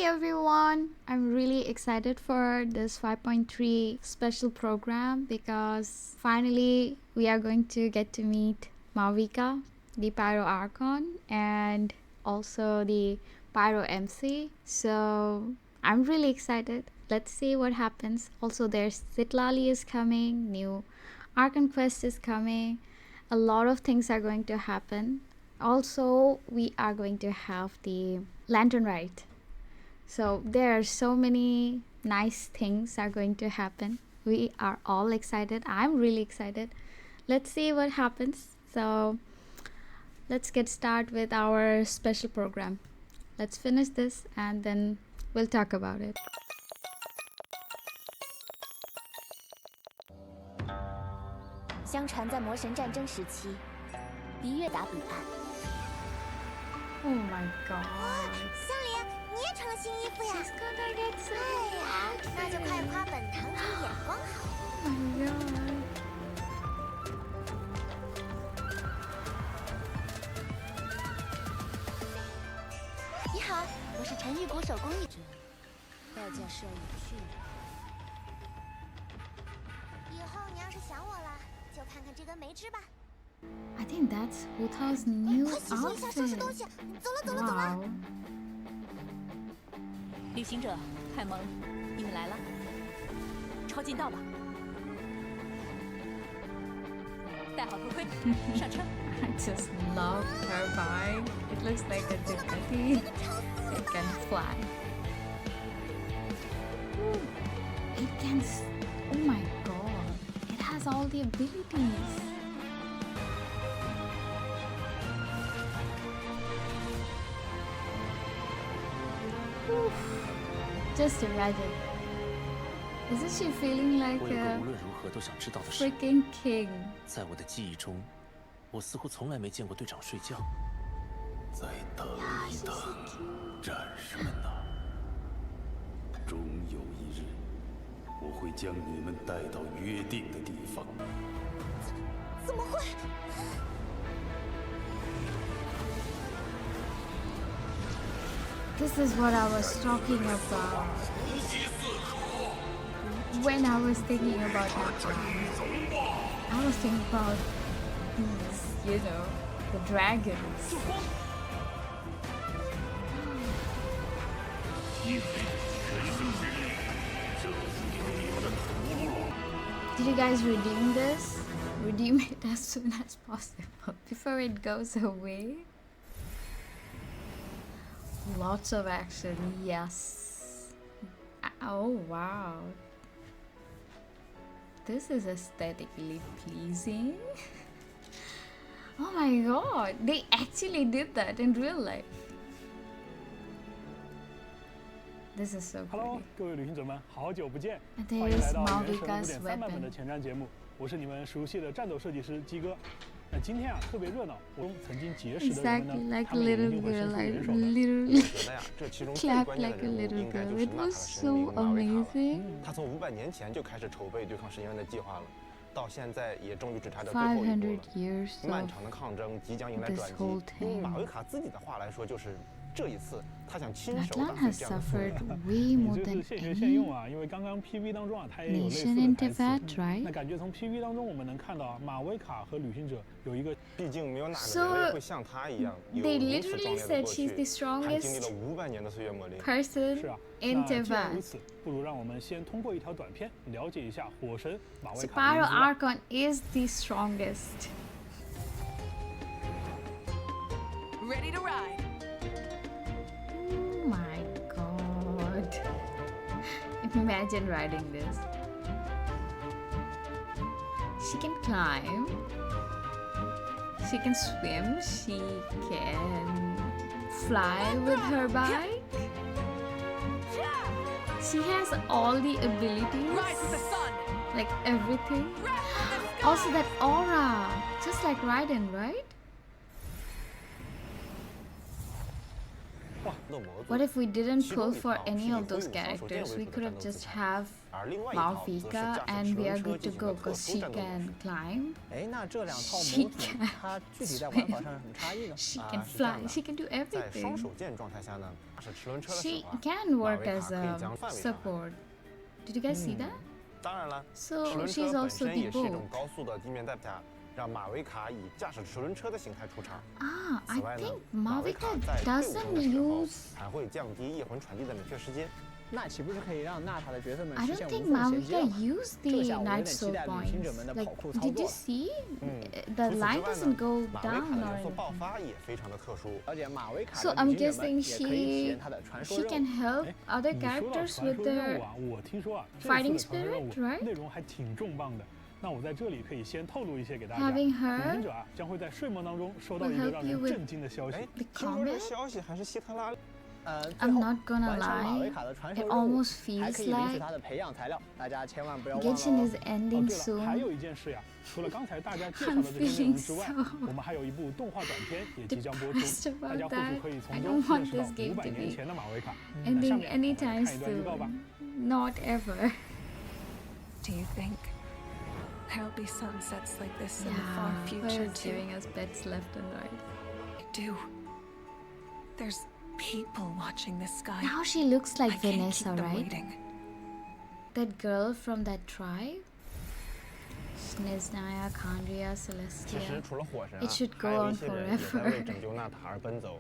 everyone, I'm really excited for this 5.3 special program because finally we are going to get to meet Mavuika, the Pyro Archon, and also the Pyro MC. So I'm really excited. Let's see what happens. Also there's Citlali is coming, new Archon quest is coming. A lot of things are going to happen. Also we are going to have the lantern rite. So there are so many nice things are going to happen. We are all excited. I'm really excited. Let's see what happens. So let's get started with our special program. Let's finish this and then we'll talk about it. Oh my god. 香菱，你也穿了新衣服呀 She's gonna get so 对呀，那就快夸本堂主眼光好。 Oh my god. 你好，我是陈玉谷手工艺者，要叫摄影去。以后你要是想我了，就看看这根梅枝吧。 I think that's Hu Tao's new 快洗漱一下，收拾东 outfit. 西。走了，走了，走了。 Wow. 旅行者，凯蒙，你们来了，抄近道吧。戴好头盔，上车。I just love her vibe. It looks like a Ducati. It can fly. Ooh, it can. Oh my god. It has all the abilities. Oof. Just imagine. Isn't she feeling like 我有个 a 无论如何都想知道的事。 freaking king? 在我的记忆中，我似乎从来没见过队长睡觉。再等一等，战士们呐，终有一日，我会将你们带到约定的地方。怎么会？ This is what I was talking about when I was thinking about Natlan. I was thinking about these, you know, the dragons. Did you guys redeem this? Redeem it as soon as possible before it goes away. Lots of action, yes. Oh wow. This is aesthetically pleasing. Oh my god, they actually did that in real life. This is so pretty. Hello， 各位旅行者们，好久不见！ There's 欢迎来到《原神 Mavuika's 5.3》版本的 weapon. 前瞻节目，我是你们熟悉的战斗设计师鸡哥。那今天啊特别热闹，我中曾经结识的人 Exactly 们呢， like 他 a 们也 little 一定会 girl, 伸出 I 援手的。 literally 觉得呀，这其中最 clapped 关键 like 的 a 人物 little 应该 girl. 就是 It 纳塔 was 的神 so 明马维卡了。 amazing. 他从500年前就开始筹备对抗神渊的计划了，到现在也终于只差这最后一步500了。 years 漫 of 长的抗争即将迎来 this 转机 whole。用 thing. 马维卡自己的话来说，就是这一次他想亲手 Natlan 打 has 碎这样的负 suffered 担。 way 你 more 这 than 是现学 any 现用啊，因为刚刚 PV 当中啊，它也有类似 nation 的 in 台词。 Tibet, right? 那感觉从 PV 当中我们能看到啊，马维卡和旅行者有一个毕竟没有哪个 So, 人类会像他一样有 they 如此 literally 壮烈的 said 过 she's 去， the 还经历了 strongest 500年的岁月磨砺。 person 是啊。 in 那既然如 Tibet. 此，不如让我们先通过一条短片了解一下火神马维 So 卡的 Pyro 名字吧。 Archon is the strongest. Ready to ride. Oh my god. Imagine riding this. She can climb. She can swim. She can fly with her bike. She has all the abilities. Rise with the sun. Like everything. Rap in the sky. Also that aura. Just like Raiden, right? What if we didn't pull for any of those characters? We could have just have Mavuika and we are good to go because she can climb, 哎，那这两套 She 模组 can 它具体在玩法上有什么差异呢？ she 啊 can 是这样 fly, 的 she can do 在双 everything. 手剑状态下呢，是齿轮车的 She 手啊， can work as 可以 a 将范围上 support. Did you guys see that? 当然了， So 齿轮 she's 车本 also 身也是一 debug. 种高速的地面代下，让马维卡以驾驶齿轮车的形态出场。 Ah, 此 I 外呢 think，马维卡 Mavuika 在队伍中 doesn't 的时候 use. 还会降低夜魂传递的冷却时间。 那岂不是可以让娜塔的角色们 I 实 don't 现 think 无缝衔接 Mavuika 了吗？ used 这 the 下我有 Night 点期 Soul 待旅行者 points. 们的 Like, 跑酷操 did 作 you 了。 see? 嗯， The 除此 line 之外 doesn't 呢 go 马维卡 down 的 or 元素爆 anything. 发也非常的特殊。而且马维卡 So 的 I'm 旅行者们 guessing 也可以体 she 验他的传说 she 任 can 务。 help 哎， other 你说到 characters 传 with 说任 their 务啊，我听说啊，这 fighting 次的传说任务 spirit, right? 内容还挺重磅的。那我在这里可以先透露一些给大家。 Having 旅 her 行者啊，将会在睡梦当中收到 will 一个 help 让 you 人 with 震惊的消息。哎， the 听说这个 combat. 消息还是希特拉。最 I'm 后 not gonna 完成马维 lie, 卡的传说 it 任务， almost 还 feels 可以领取 like 他的培养材料，大家千万不要忘了 Genshin 哦。 is 哦， ending 对了，还 soon. 有一件事呀，除了刚才大家介绍 I'm 的这些内 feeling 容之外， so 我们还有一部动画短片也即将播出， depressed 大家 about 或许 that. 可以 I 从 don't 中 want 认识到 this game 500 to 年 be 前的马维卡。那 ending 下面我们来 anytime 看一段预告吧。 soon. Not ever. Do you think there'll be sunsets like this in the far Yeah, future Pyro's too? giving us bets left and right. I do. There's people watching the sky. Now she looks I like can't Vanessa, keep them right? waiting. That girl from that tribe? Snezhnaya, Khandria, 其实 Celestia. 除了火神 It 啊 should，go 还有 on 一些人也在 forever. 为拯救娜塔而奔走。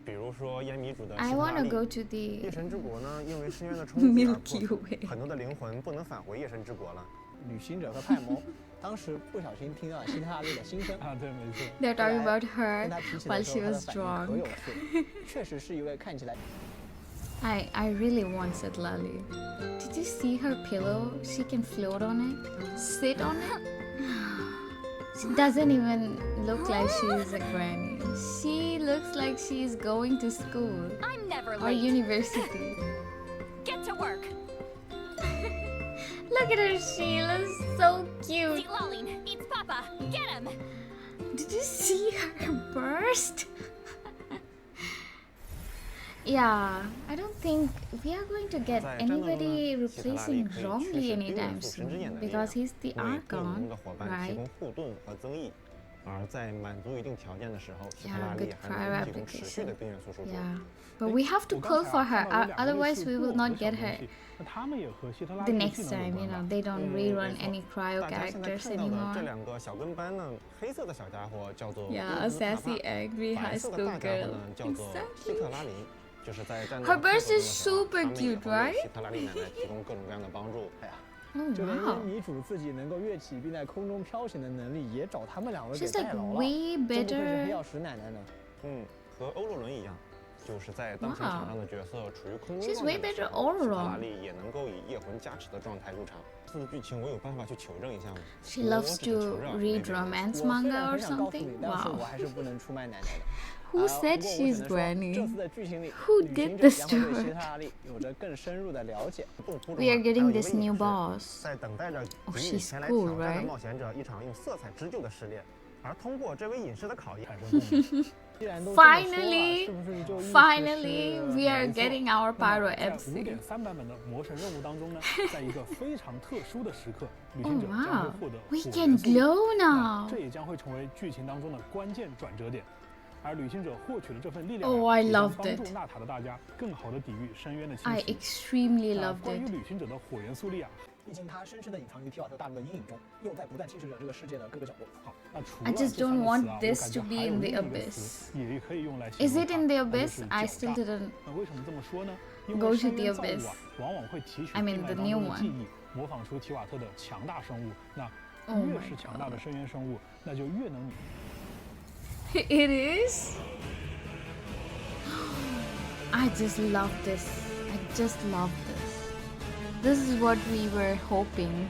比如说烟迷主的希 I 特 want 拉 to 利。 go to 夜 the 神之国呢，因为深渊的冲击而 Milky 破碎， Way. 很多的灵魂不能返回夜神之国了。旅行者和派蒙当时不小心听到了希特拉利的心声，啊，对，没错。 They're talking about 跟 her 他提起 while 的时 she 候，他的 was 反应可 drunk. 有趣，确实是一位看起来 I really want Citlali. Did you see her pillow? She can float on it, sit on it. She doesn't even look like she's a granny. She looks like she's going to school I'm never or late. university. Get to work. Look at her, Sheila's so cute. Citlali, it's Papa. Get him. Did you see her burst? Yeah, I don't think we are going to get 在战斗中 anybody 呢，希特拉利 replacing 可以 Zhongli 驱使冰元 anytime 素神之眼 soon 的力 because 量， he's the 为队伍中 Archon, 的伙伴提 right? 供护盾和增益。而在满足一定条件的时候，希特 Yeah, 拉 good 利还 prior 能提供持续的 application. 冰元素输出。 Yeah, but we have to 我 pull 刚 for 才 her, 啊看到有两个类 otherwise 似 we 布 will 偶 not 的小 get 东 her 西，那他们也和希特拉 the 利的 next 技能有 time. 关 You 吧 know, they don't 嗯， rerun 没错。 any cryo 大家现在 characters 看到的这 anymore. 两个小跟班呢，黑色的小家伙叫做 Yeah, 乌 a 兹塔 sassy, 帕， angry 白 high 色的 school 大家伙 girl. 呢叫做希 Exactly. 特拉林，就是在战斗 Her 中 burst 的 is 时候， super 他们也 cute, 会为 right? 希特拉利奶奶提供各种各样的帮助。哎呀， Oh 就连 wow. 烟迷主自己能够跃起并在空中飘行的能力，也找他们两位给 She's 代 like 劳了。 way 真不愧是黑 better. 曜石奶奶呢。嗯，和欧洛伦一样，就是在当前场上的角色处于空中 She's 状 way 态的时 better 候， all 希特拉 around. 利也能够以夜魂加持的状态入场。这次的剧情我有办法去求证一下吗？ She 我 loves 只是 to 承认 read 那边 romance 我虽然 manga or 很想告诉 something. 你，但是 Wow. 我还是不能出卖奶奶的。 Who 不 said 过我 she's 只能说 granny? 这次的剧情里， Who 旅 did 行者 this 将 to 会对 her? 希特拉利有着更深入的了解。动图中 We are 啊 getting 还有一 this 个 new 隐士 boss. 在等待着 Oh, 给 she's 你前来 cool, 挑战的 right? 冒险者一场用色彩织就的试炼，而通过这位隐士的考验，产生共鸣。既然都这么说了， Finally, 是不是就意思 finally, 是 we are 没错 getting our 那 Pyro 么在 MC. 5.3版本的魔神任务当中呢，在一个非常特殊的时刻，旅 Oh 行者将会 wow, 获得 we 火 can 元素。 glow 那 now. 这也将会成为剧情当中的关键转折点。而旅行者获取的这份力量 Oh, 啊， I 也将 loved 帮助 it. 娜塔的大家更好的抵御深渊的侵 I 袭。 extremely 那 loved 关于 it. 旅行者的火元素力啊，毕竟他深深地隐藏于提瓦特大陆的阴影中，又在不断侵蚀着这个世界的各个角落。好，那除 I 了 just 这三 don't 个 want 词啊，我 this 感 to 觉 be 还有 in the 另一个 abyss. 词也可以用来形 Is 容 it 它， in the 那就 abyss? 是 I 狡 still 诈。 didn't. 那为什么这么说呢？因 Go 为 to 深 the 渊造物 abyss. 啊，往往会提取 I mean 地脉 the 当 new 中的 one. 记忆，模仿出提瓦特的强大生物。那 Oh 越 my 是强大的 god. 深渊生物，那就越能 It is? I just love this. I just love this. This is what we were hoping,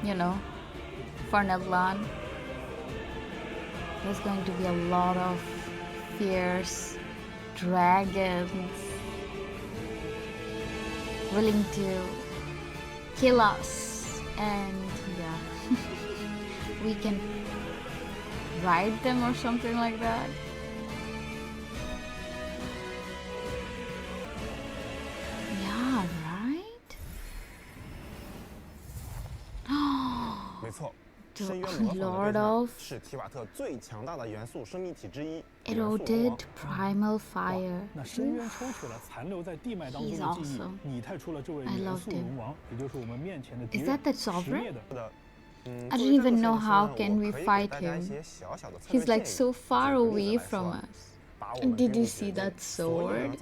you know, for Natlan. There's going to be a lot of fierce dragons willing to kill us, and yeah, we can ride them or something like that. 错， The 深渊魔法的 Lord 对象 of 是提瓦特最强大的元素生命体之一。 Eroded Primal 哇 Fire. 那深渊抽取了残留在地脉当中的 He's 记忆 awesome. 拟态出了这位 I 元 loved 素 him. 龙王，也就是我们面前的敌 Is 人 that the 石 sovereign? 灭的。 I don't even know how can we fight him. He's like so far away from us. Did you see that sword?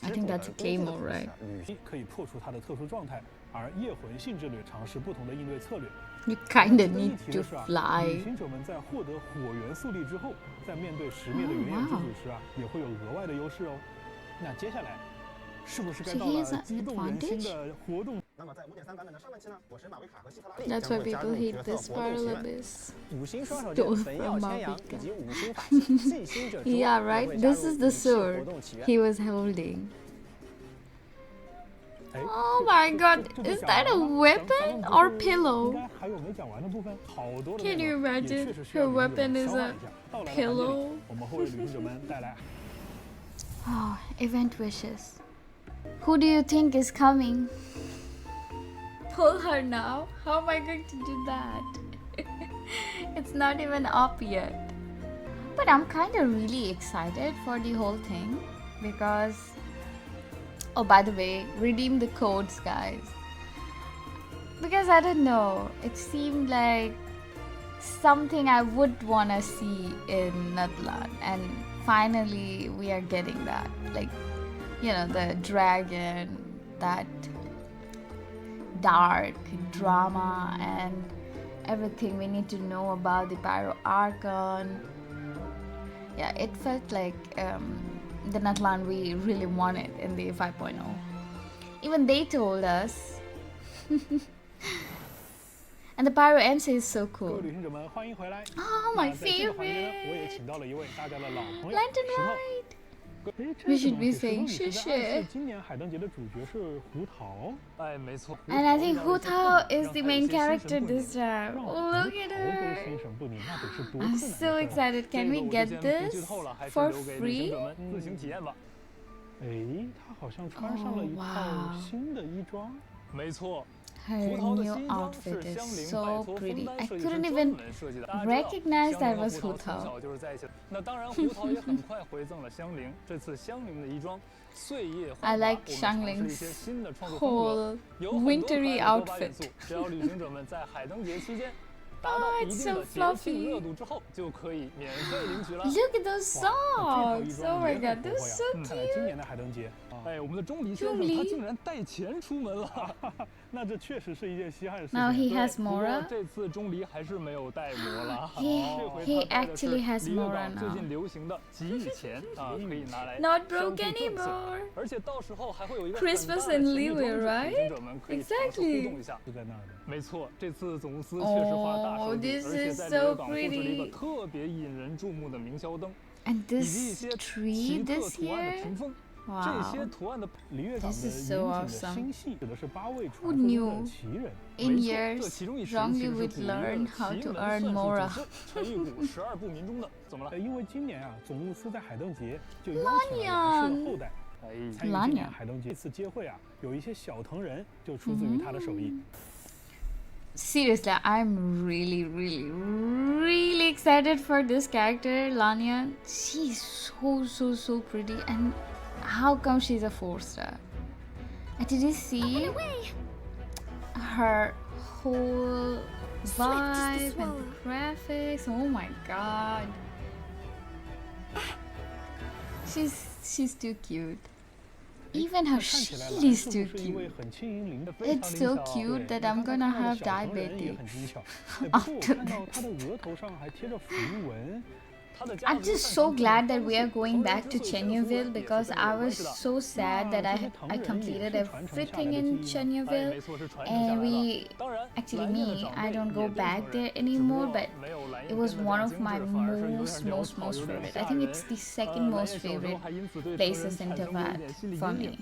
I think that's a claymore, right? 可以破除它的特殊状态，而夜魂性之旅尝试不同的应对策略。 You kinda 值得一 need 提 to 的是啊， fly. 旅行者们在获得火元素力之后，在面对石灭的原野之祖时啊，也会有额外的优势哦。那接下来，是不是该 So 到 he 了 has an 激动人心 advantage? 的活动？ 那么在 5.3 版本的上半期呢，我神马维卡和希特拉利 That's 将 why 会加 people 入 hate 角 this 色活动祈 Pyro 愿。 Abyss. 五星双手 Stole 剑神耀 from 千阳 Mavuika. 以及五星法器祭星者 Yeah, right? This is the sword he was holding. 哎 Oh my god, is that a weapon or 应 pillow? 该还有没讲完的部分，好多的 Can 内 you 容，也 imagine 确实需要 her 旅行者 weapon 们 is 消化 a 一下。到来的环节里 pillow? 我们会为旅行者们带来 Oh, event wishes. Who do you think is coming? Pull her now? How am I going to do that? It's not even up yet. But I'm kind of really excited for the whole thing because. Oh, by the way, redeem the codes, guys. Because I don't know, it seemed like something I would want to see in Natlan, and finally we are getting that. Like, you know, the dragon, that dark drama, and everything we need to know about the Pyro Archon. Yeah, it felt like the Natlan we really wanted in the 5.0. Even they told us. And the Pyro MC is so 各位 cool. 旅行者们，欢迎回来。 Oh, 那 my 在这个环节呢，我也 favorite! 请到了一位大家的老朋友 Lantern 石头。 Rite! 哎，这 We 个 should 东 be 西石头 saying 你是在暗示 shit. 今年海灯节的主角是胡桃。哎，没错。 And I think Hu Tao is 让 the 他有 main 些心 character 神不宁 this time. 让 Oh, 胡 look 桃 at 都 her! 心神不宁，那得是多 I'm 困难 so 的事儿啊。 excited. 这 Can 个 we 我就 get 先不 this 剧透了，还是 for 留给旅行 free? 者们自行体验吧。哎，他好像穿上了一 Oh, 套 wow. 新的衣装。没错， Her 胡桃的 new 新装 outfit 是 is 香菱 so 拜托 pretty. 枫丹 I 设计师 couldn't 专 even 门设计的。大家知道 recognize 香 that 菱 was 和 Hu 胡桃从 Tao. 小就是在一起的。那当然，胡桃也很快回赠了香菱。这次香菱的衣装岁月花 I 滑， like 我们尝试了一 Xiangling's 些新的创作风格， whole 有很多可 wintry 爱的多巴元 outfit. 素。只要旅行者们在海灯节期间达到 Oh, 一 it's 定 so 的节 fluffy. 庆热度之后，就可以免费领取了。 Look at those 哇，那这套衣 socks! 装 Oh my 也 god, 很 they're 活泼呀。 so 看来 cute. 今年的海灯节啊，哎，我们的钟离先生钟离他竟然带钱出门了。那这确实是一件稀罕的事情。 Now he 对 has 不过 Mora. 这次钟离还是没有带魔了。 He- 这回 he 他带的是 actually has 离月 Mora 港最 now. 近流行的给予钱啊，可以拿来 Not 相 broke 互赠送 anymore. 而且到时候还会有一个 Christmas 很大的 and 神秘 Liyue, 装置 right? 旅行者们可以尝试互动一下。就在那儿的。没错，这次总公司确实花大手 Oh, 笔， this 而且 is 在 so 离月港布置了一个 pretty. 特别引人注目的明宵灯， And 以及一 this 些 tree 奇特 this 图案的 year? 屏风。这 Wow. 些图案的离月港的 This 引 is 景 so 的 awesome. 星系指的是8位 Who 传说中 knew? 的奇人。 In 没错，这 years, 其中一时 Zhongli 其实是 would 古一个 learn how 奇 to 门 earn 算术 Mora. 祖师陈玉谷12部民中的，怎么了？因为今年啊，总务司在海灯节就邀请了杨氏的后代哎，参与今年海灯节。这次接会啊，有一些小藤人就出自于他的手艺。 Seriously, I'm really, really, really excited for this character, Lanyan. She's so pretty. And how come she's a 4-star? And did you see her whole vibe and the graphics? Oh my god. She's too cute. Even her 看起来 shield 蓝 is 是 too 不是一位 cute. 很轻盈灵的？非常 It's 灵 so 巧 cute 对 that I'm 你看 gonna 他的 have 小藤人也 diabetes 很精巧。哎不过我看到他的额头上还贴着符文。 I'm just so glad that we are going back to Chenyaville because I was so sad that I completed everything in Chenyaville and actually me, I don't go back there anymore, but it was one of my most favorite. I think it's the second most favorite places in Tavad for me.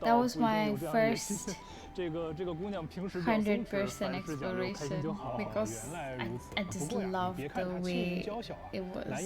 That was my first 100% exploration because I just loved the way it was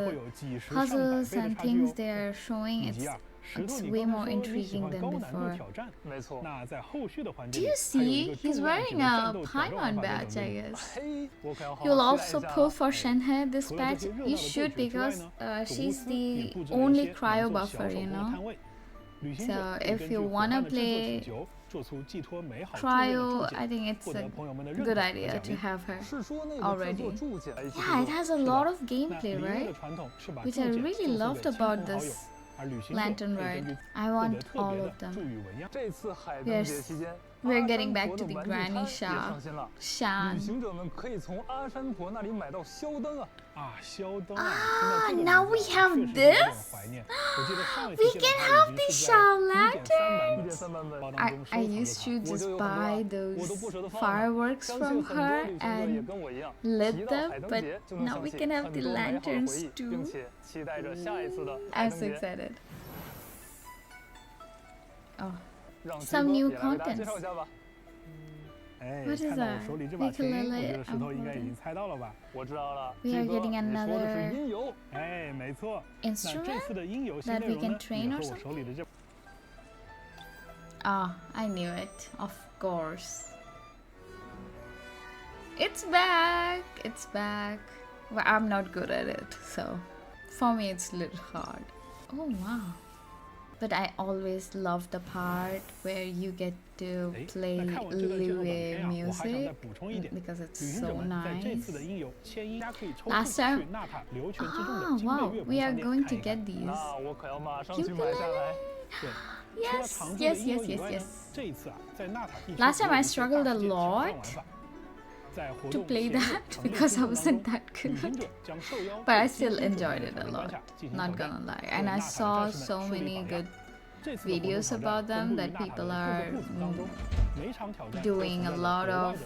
the puzzles and things they're showing, it's way more intriguing than before. 没错。 Do you see? He's wearing a Paimon badge, I guess. 我可要好好 You'll 期待 also 一下 pull for Shenhe this patch. You should because she's the only cryo buffer, you know. So if you wanna play Cryo, I think it's a good idea to have her already. Yeah, it has a lot of gameplay, right? Which I really loved about this Lantern Ride. I want all of them. Yes, we're getting back to the Granny Shan. Now we have this? We can have the Shan Lantern! I used to just buy those fireworks from her and lit them, but now we can have the lanterns too. I'm so excited. Oh, some new content. What is that? Ukulele. We are getting another instrument that we can train or something? Ah, I knew it. Of course. It's back! It's back. But I'm not good at it, so for me it's a little hard. Oh wow. But I always love the part where you get to play Lue music because it's so nice. Last time, wow, we are going to get these. Ukulele. Yes. Last time I struggled a lot to play that because I wasn't that good, but I still enjoyed it a lot, not gonna lie. And I saw so many good videos about them that people are doing a lot of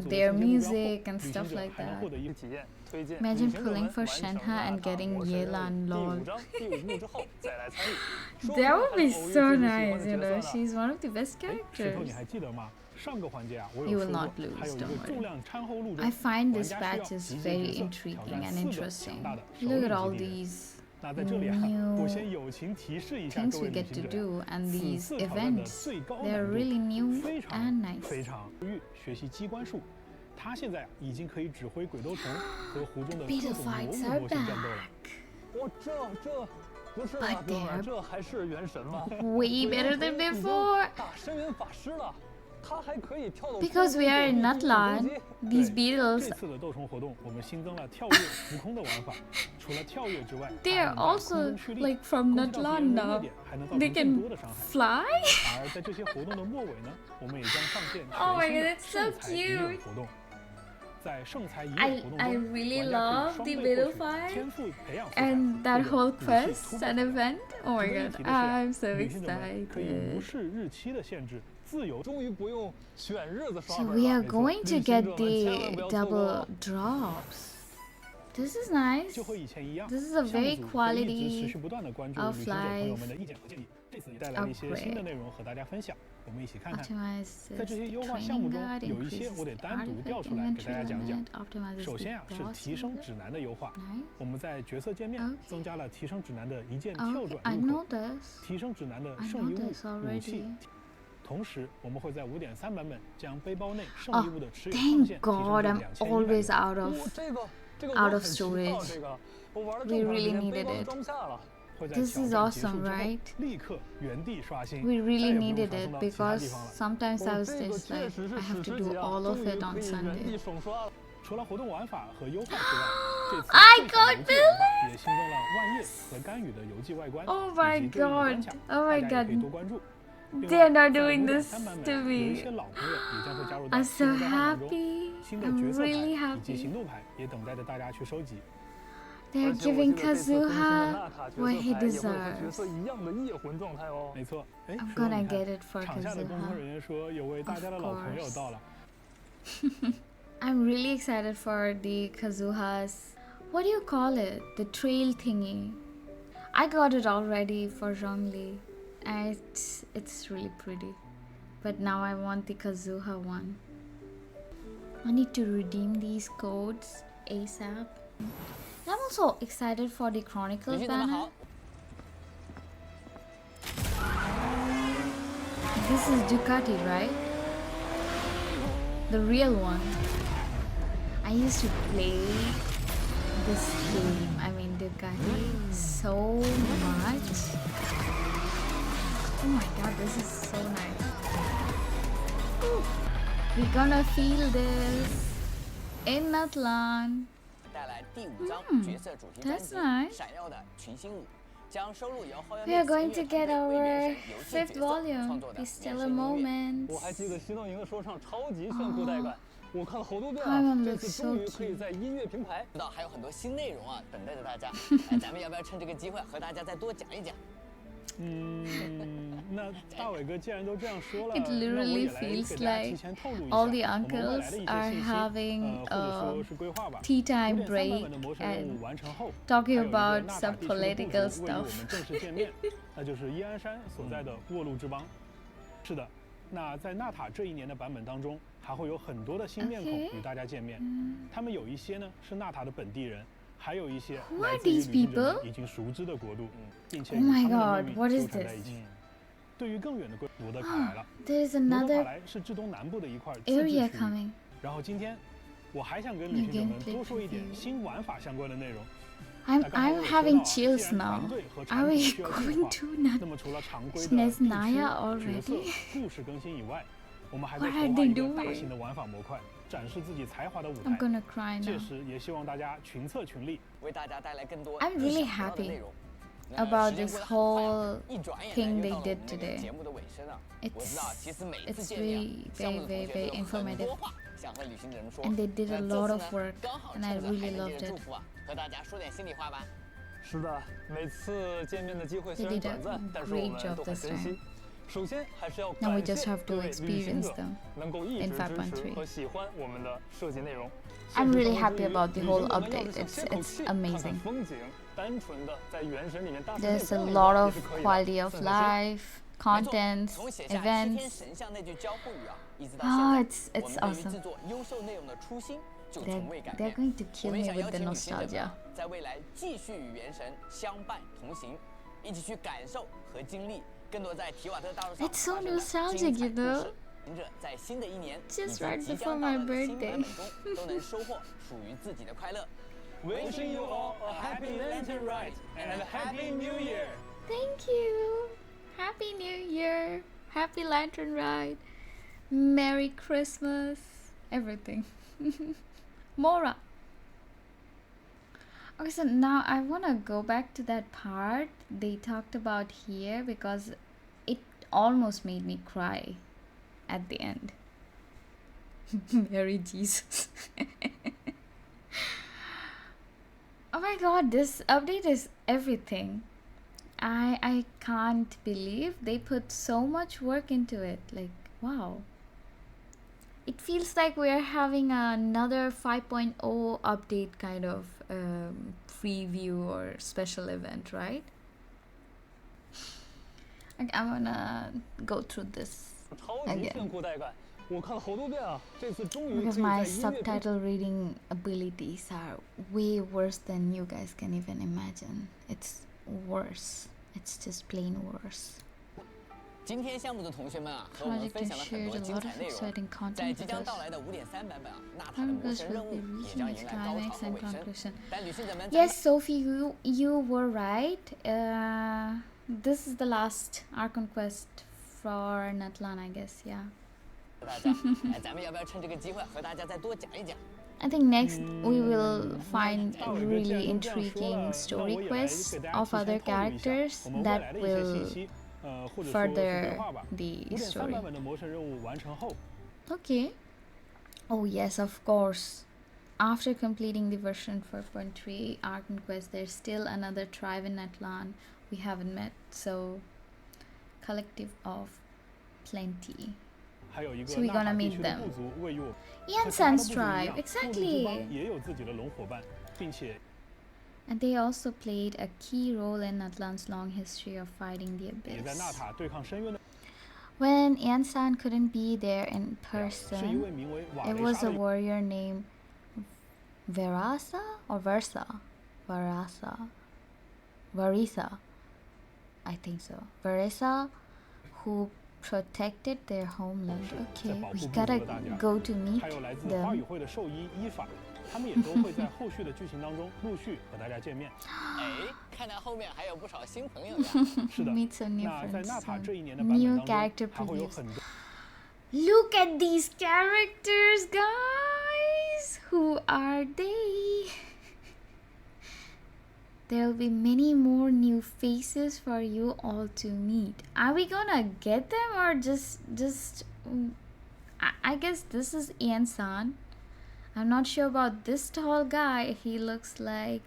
their music and stuff like that. Imagine pulling for Shenhe and getting Yelan, lol. That would be so nice, you know, she's one of the best characters. You will not lose, don't worry. I find this patch is very intriguing and interesting. Look at all these new things we get to do and these events. They're really new and nice. Beetle fights are back. But they're way better than before. Because we are in Natlan, these beetles, they are also like from Natlan now. They can fly? Oh my god, that's so cute! I really love the beetle fight and that whole quest and event. Oh my god, I'm so excited. So we are going to get the double drops. This is nice. This is a very quality of life upgrade. Optimize the training guide, increases the artifact inventory limit, optimizes the boss limit. Okay, I know this already. Oh, thank God, I'm always out of storage. We really needed it. This is awesome, right? We really needed it because sometimes I was just like, I have to do all of it on Sunday. I got Billis! Oh my god! Oh my god! They are not doing this to me. I'm so happy. I'm really happy. They are giving Kazuha what he deserves. I'm gonna get it for Kazuha. Of course. I'm really excited for the Kazuha's, what do you call it? The trail thingy. I got it already for Zhongli. It's really pretty, but now I want the Kazuha one. I need to redeem these codes ASAP. I'm also excited for the Chronicled banner. This is Ducati, right? The real one. I used to play this game, I mean Ducati, so much. Oh my god, this is so nice. Ooh. We're gonna feel this in Natlan. That's nice. We are going to get our 5th volume, The Stellar Moments. 我还记得新浪营的说唱超级炫酷带感，我看了好多遍啊。 Paimon 这 looks 次 so 终于可以 cute. 在音乐平台。知道还有很多新内容啊，等待着大家。咱们要不要趁这个机会和大家再多讲一讲？那大伟哥既然都这样说了， It literally feels like all the uncles are having a tea time break and talking about some political stuff. 正式见面，那就是耶安山所在的沃路之邦。是的，那在纳塔这一年的版本当中，还会有很多的新面孔与大家见面。他们有一些呢是纳塔的本地人。 还有一些来自于旅行者们已经熟知的国度，并且与他们的命运纠缠在一起。对于更远的归罗德卡莱了。罗德卡莱是至东南部的一块自治区域。然后今天我还想跟旅行者们多说一点新玩法相关的内容。I'm having chills now. Are we going to Snezhnaya already? 故事更新以外，我们还在筹划一个大型的玩法模块。 展示自己才华的舞台。 I'm gonna cry now. 届时也希望大家群策群力，为大家带来更多 I'm really happy about this whole thing they did today. It's really very informative, and they did a lot of work, and I really loved it. 和大家说点心里话吧。是的，每次见面的机会虽然短暂，但是我们都很珍惜。 首先还是要感谢各位旅行者能够一直支持和喜欢我们的设计内容。I'm really happy about the whole update. It's amazing. There's a lot of quality of life, contents, events. Oh, it's awesome. They're going to kill me with the nostalgia. 在未来继续与原神相伴同行，一起去感受和经历。 It's so nostalgic, you know. 在新的一年 Just right before my birthday. 都能收获属于自己的快乐。 Wishing you all a happy lantern ride and a happy New Year. Thank you. Happy New Year. Happy lantern ride. Merry Christmas. Everything. Mora. Okay, so now I want to go back to that part they talked about here because it almost made me cry at the end. Mary Jesus. Oh my god, this update is everything. I can't believe they put so much work into it. Like, wow. It feels like we're having another 5.0 update kind of preview or special event, right? Okay, I'm gonna go through this again because my subtitle reading abilities are way worse than you guys can even imagine. It's worse. It's just plain worse. 今天项目的同学们啊，和我们分享了很多精彩内容。在即将到来的5.3版本啊，纳塔的魔神任务也将迎来高潮和尾声。但旅行者们 Yes, Sophie, you were right. This is the last Archon quest for Natlan, I guess. Yeah. 大家，咱们要不要趁这个机会和大家再多讲一讲？ I think next we will find really intriguing story quests of other characters that will further the story. Okay. Oh yes, of course. After completing the version 4.3 Archon quest, there's still another tribe in Natlan we haven't met. So, collective of plenty. So we're gonna meet them. Yansan's tribe, exactly. And they also played a key role in Natlan's long history of fighting the abyss. When Yansan couldn't be there in person, it was a warrior named Verasa or Versa? Varisa. I think so. Verisa, who protected their homeland. Okay, we gotta go to meet them. 他们也都会在后续的剧情当中陆续和大家见面。看来后面还有不少新朋友呀。是的， Meet some new 那在 friends, 纳塔 some 这一年的版本 new 当中， character 还会有 previews. 很多。 Look at these characters, guys! Who are they? There'll be many more new faces for you all to meet. Are we gonna get them or just I guess this is Ian-san. I'm not sure about this tall guy. He looks like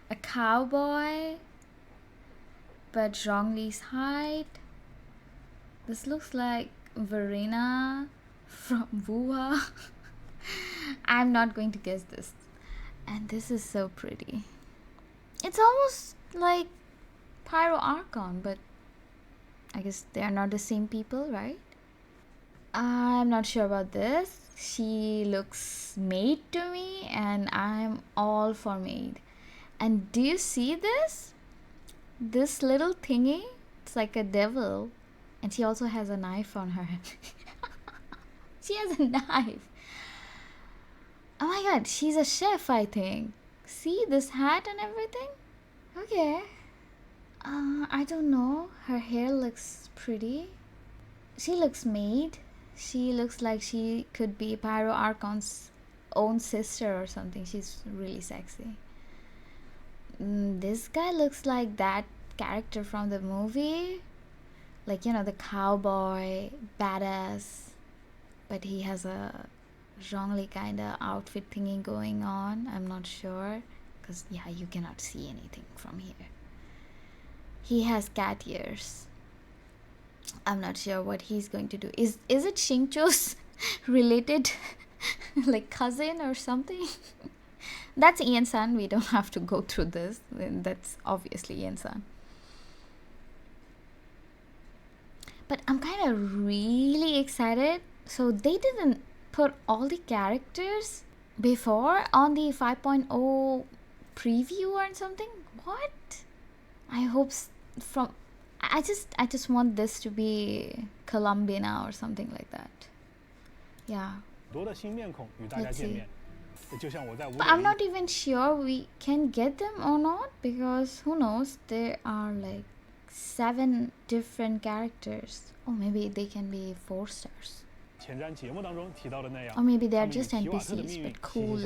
a cowboy, but Zhongli's height. This looks like Verena from Wuha. I'm not going to guess this. And this is so pretty. It's almost like Pyro Archon, but I guess they are not the same people, right? I'm not sure about this. She looks maid to me, and I'm all for maid. And do you see this? This little thingy? It's like a devil. And she also has a knife on her. She has a knife. Oh my god, she's a chef, I think. See this hat and everything? Okay. I don't know. Her hair looks pretty. She looks maid. She looks like she could be Pyro Archon's own sister or something. She's really sexy. This guy looks like that character from the movie. Like, you know, the cowboy, badass. But he has a Zhongli kind of outfit thingy going on. I'm not sure. Because, yeah, you cannot see anything from here. He has cat ears. I'm not sure what he's going to do. Is it Xingqiu's related like cousin or something? That's Ian-san. We don't have to go through this. That's obviously Ian-san. But I'm kind of really excited. So they didn't put all the characters before on the 5.0 preview or something. What? I hope from I just want this to be Columbina or something like that. Yeah. Let's see. But I'm not even sure we can get them or not, because who knows, there are like 7 different characters. Or maybe they can be 4 stars. Or maybe they are just NPCs, but cool.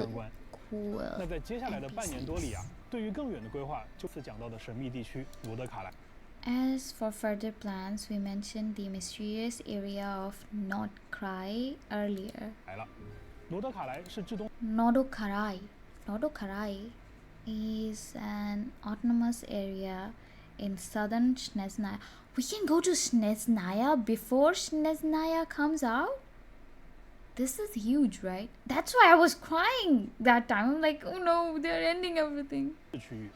Cool. 那在接下来的半年多里啊，对于更远的规划，就此讲到的神秘地区罗德卡莱。 As for further plans, we mentioned the mysterious area of Nordkrai earlier. 来了，罗德卡莱是至东。Nordkrai is an autonomous area in southern Snezhnaya. We can go to Snezhnaya before Snezhnaya comes out? This is huge, right? That's why I was crying that time. I'm like, oh no, they're ending everything. 区域，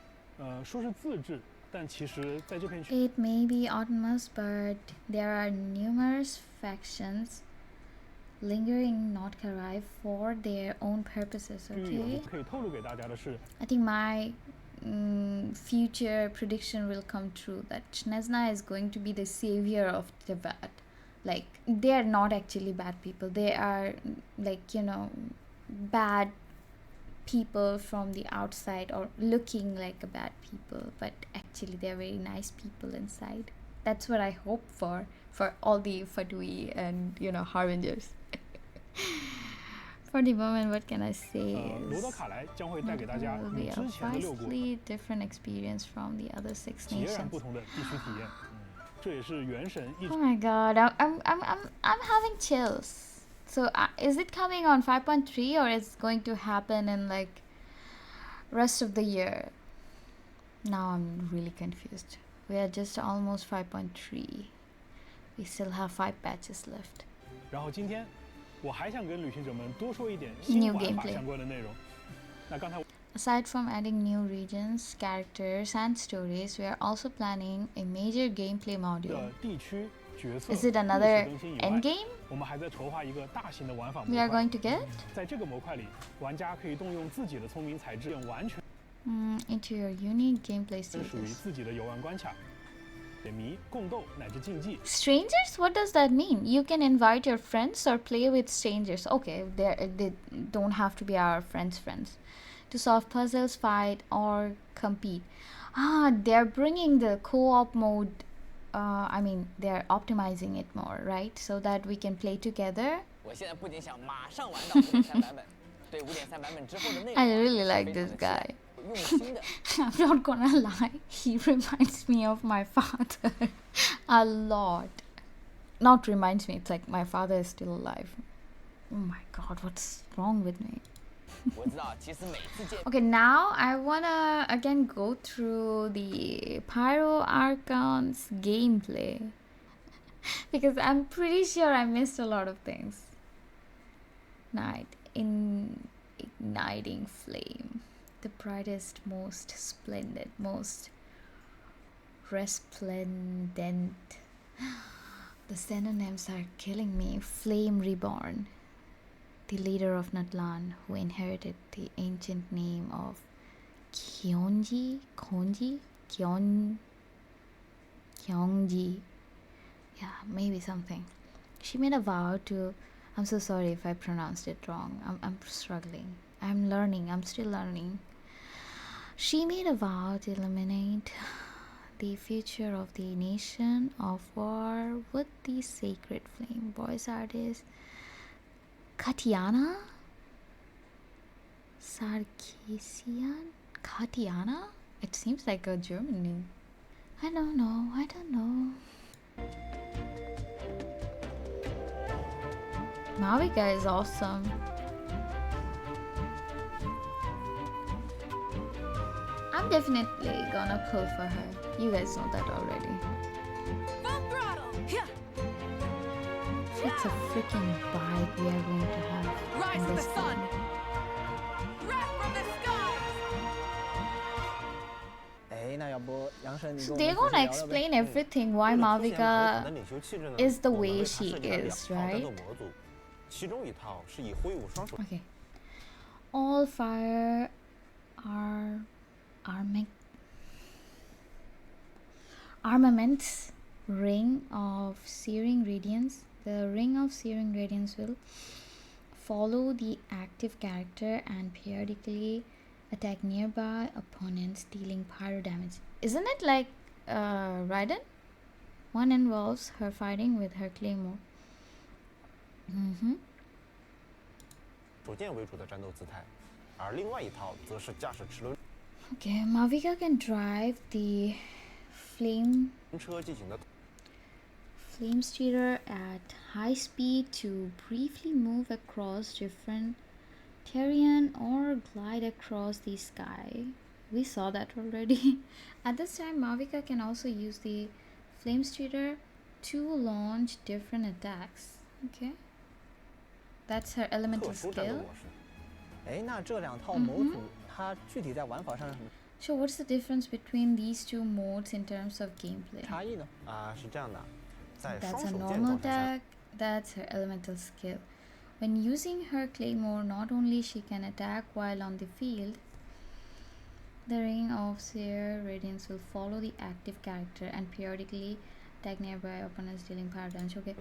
说是自治，但其实在这片区。 It may be autonomous, but there are numerous factions lingering in Nordkrai for their own purposes. Okay. 可以透露给大家的是 I think my future prediction will come true, that Snezhnaya is going to be the savior of Tibet. Like, they are not actually bad people. They are, like, you know, bad people from the outside, or looking like a bad people, but actually they're very nice people inside. That's what I hope for all the Fatui and, you know, Harbingers. For the moment, what can I say? It will be a vastly different experience from the other 6 nations. Oh my god, I'm having chills. So is it coming on 5.3 or is it going to happen in like rest of the year? Now I'm really confused. We are just almost 5.3. We still have 5 patches left. 然后今天我还想跟旅行者们多说一点新玩法相关的内容。那刚才 Aside from adding new regions, characters, and stories, we are also planning a major gameplay module. Is it another Endgame? We are going to get? 在这个模块里，玩家可以动用自己的聪明才智，完全 into your unique gameplay 属于 stages. 自己的游玩关卡。解谜、共斗乃至竞技。 Strangers? What does that mean? You can invite your friends or play with strangers. Okay, they don't have to be our friends. To solve puzzles, fight, or compete. They're bringing the co-op mode. I mean, they're optimizing it more, right? So that we can play together. I really like this guy. I'm not gonna lie, he reminds me of my father a lot. Not reminds me, it's like my father is still alive. Oh my god, what's wrong with me? Okay, now I wanna again go through the Pyro Archon's gameplay because I'm pretty sure I missed a lot of things. Igniting flame, the brightest, most splendid, most resplendent. The synonyms are killing me. Flame reborn, the leader of Natlan, who inherited the ancient name of Kyongji. Yeah, maybe something. She made a vow to. I'm so sorry if I pronounced it wrong. I'm struggling. I'm learning. I'm still learning. She made a vow to illuminate the future of the nation of war with the sacred flame. Voice artist Katiana Sarkisian. Katiana? It seems like a German name. I don't know. Mavuika is awesome. I'm definitely gonna pull for her. You guys know that already. It's a freaking vibe we are going to have. Rise in this sun. So they're gonna explain everything why Mavuika is the way she is, right? Okay. All fire armaments, ring of searing radiance. The ring of searing radiance will follow the active character and periodically attack nearby opponents, dealing pyro damage. Isn't it like Raiden? One involves her fighting with her claymore. Okay, Mavuika can drive the flame stealer at high speed to briefly move across different terrain or glide across the sky. We saw that already. At this time, Mavuika can also use the flame stealer to launch different attacks. Okay, that's her elemental skill. So what's the difference between these two modes in terms of gameplay? That's a normal attack, that's her elemental skill. When using her claymore, not only she can attack while on the field, the ring of seer radiance will follow the active character and periodically attack nearby opponents, dealing pyro damage. Okay.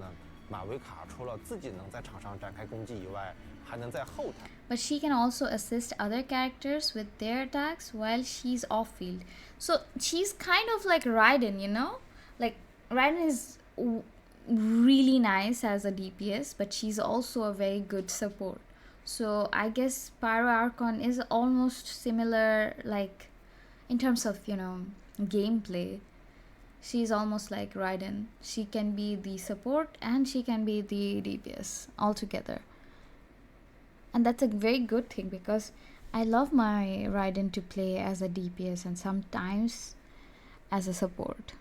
But she can also assist other characters with their attacks while she's off field. So she's kind of like Raiden, you know? Like Raiden is really nice as a DPS, but she's also a very good support. So I guess Pyro Archon is almost similar, like in terms of, you know, gameplay. She's almost like Raiden. She can be the support and she can be the DPS altogether. And that's a very good thing because I love my Raiden to play as a DPS and sometimes as a support.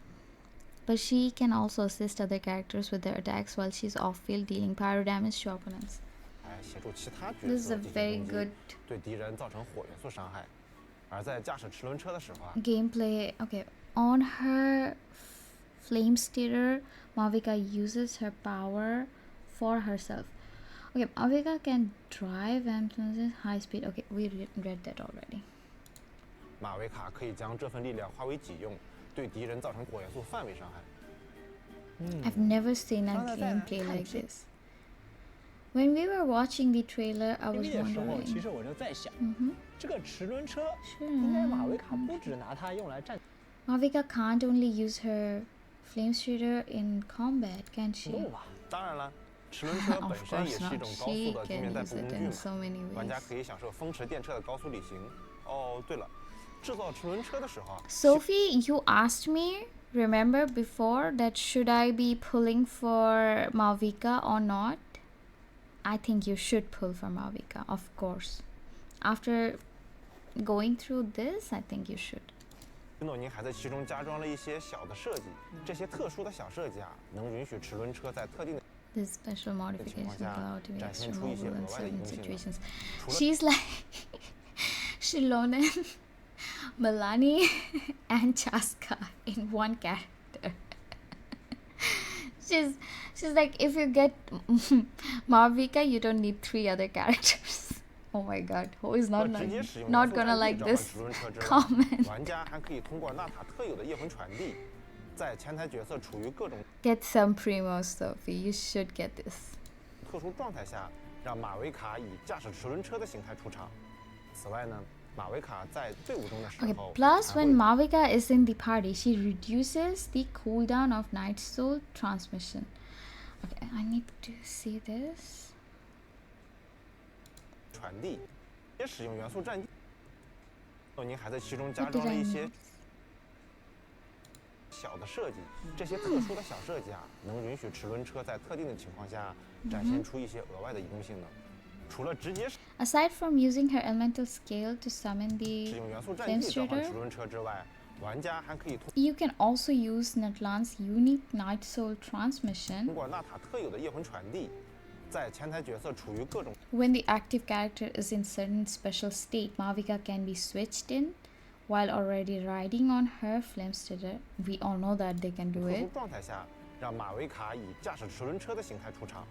But she can also assist other characters with their attacks while she's off field, dealing pyro damage to opponents. This is a very good gameplay. Okay, on her flame stealer, Mavuika uses her power for herself. Okay, Mavuika can drive and high speed. Okay, we read that already. I've never seen a gameplay like this. When we were watching the trailer, I was 的时候，其 wondering. 实我就在想，这个齿轮车应该马维卡不只拿它用来战。 Mavuika can't only use her flame shooter in combat, can she? 当然了，齿轮车本身也是一种高速的地面代步 She 工 can 具 use it in so many 玩家 ways. 可以享受风驰电掣的高速旅行。哦，对了，制造齿轮车的时候啊， Sophie, you asked me, remember before, that should I be pulling for Mavuika or not? I think you should pull for Mavuika, of course. After going through this, I think you should. 诺宁还在其中加装了一些小的设计，这些特殊的小设计啊，能允许齿轮车在特定的 This special modification allowed to be extra mobile in certain situations. She's like Shilonen, Milani, and Chaska in one character. she's like, if you get Mavuika, you don't need 3 other characters. Oh my god, who is not gonna like this comment? 玩家还可以通过纳塔特有的夜魂传递，在前台角色处于各种 Get some primo, Sophie. You should get this. 特殊状态下，让马维卡以驾驶齿轮车的形态出场。此外呢，马维卡在队伍中的时 Okay, 候， plus when Mavuika is in the party, she reduces the cooldown of Night Soul transmission. Okay, I need to see this. 传递，也使用元素战机。诺宁还在其中加装了一些小的设计，这些特殊的小设计啊，能允许齿轮车在特定的情况下展现出一些额外的移动性能。除了直接 Aside from using her elemental scale to summon 使 the 用元素战 flame 机召唤 shooter, 齿轮车之外，玩家还可以 you can also use Natlan's unique Night Soul 通 transmission 过纳塔特有的夜魂传递，在前台角色处于各种 when the active character is in certain special state. Mavuika can be switched in while already riding on her flame shooter. We all know that they can do 特殊 it. 状态下，让马维卡以驾驶齿轮车的形态出场。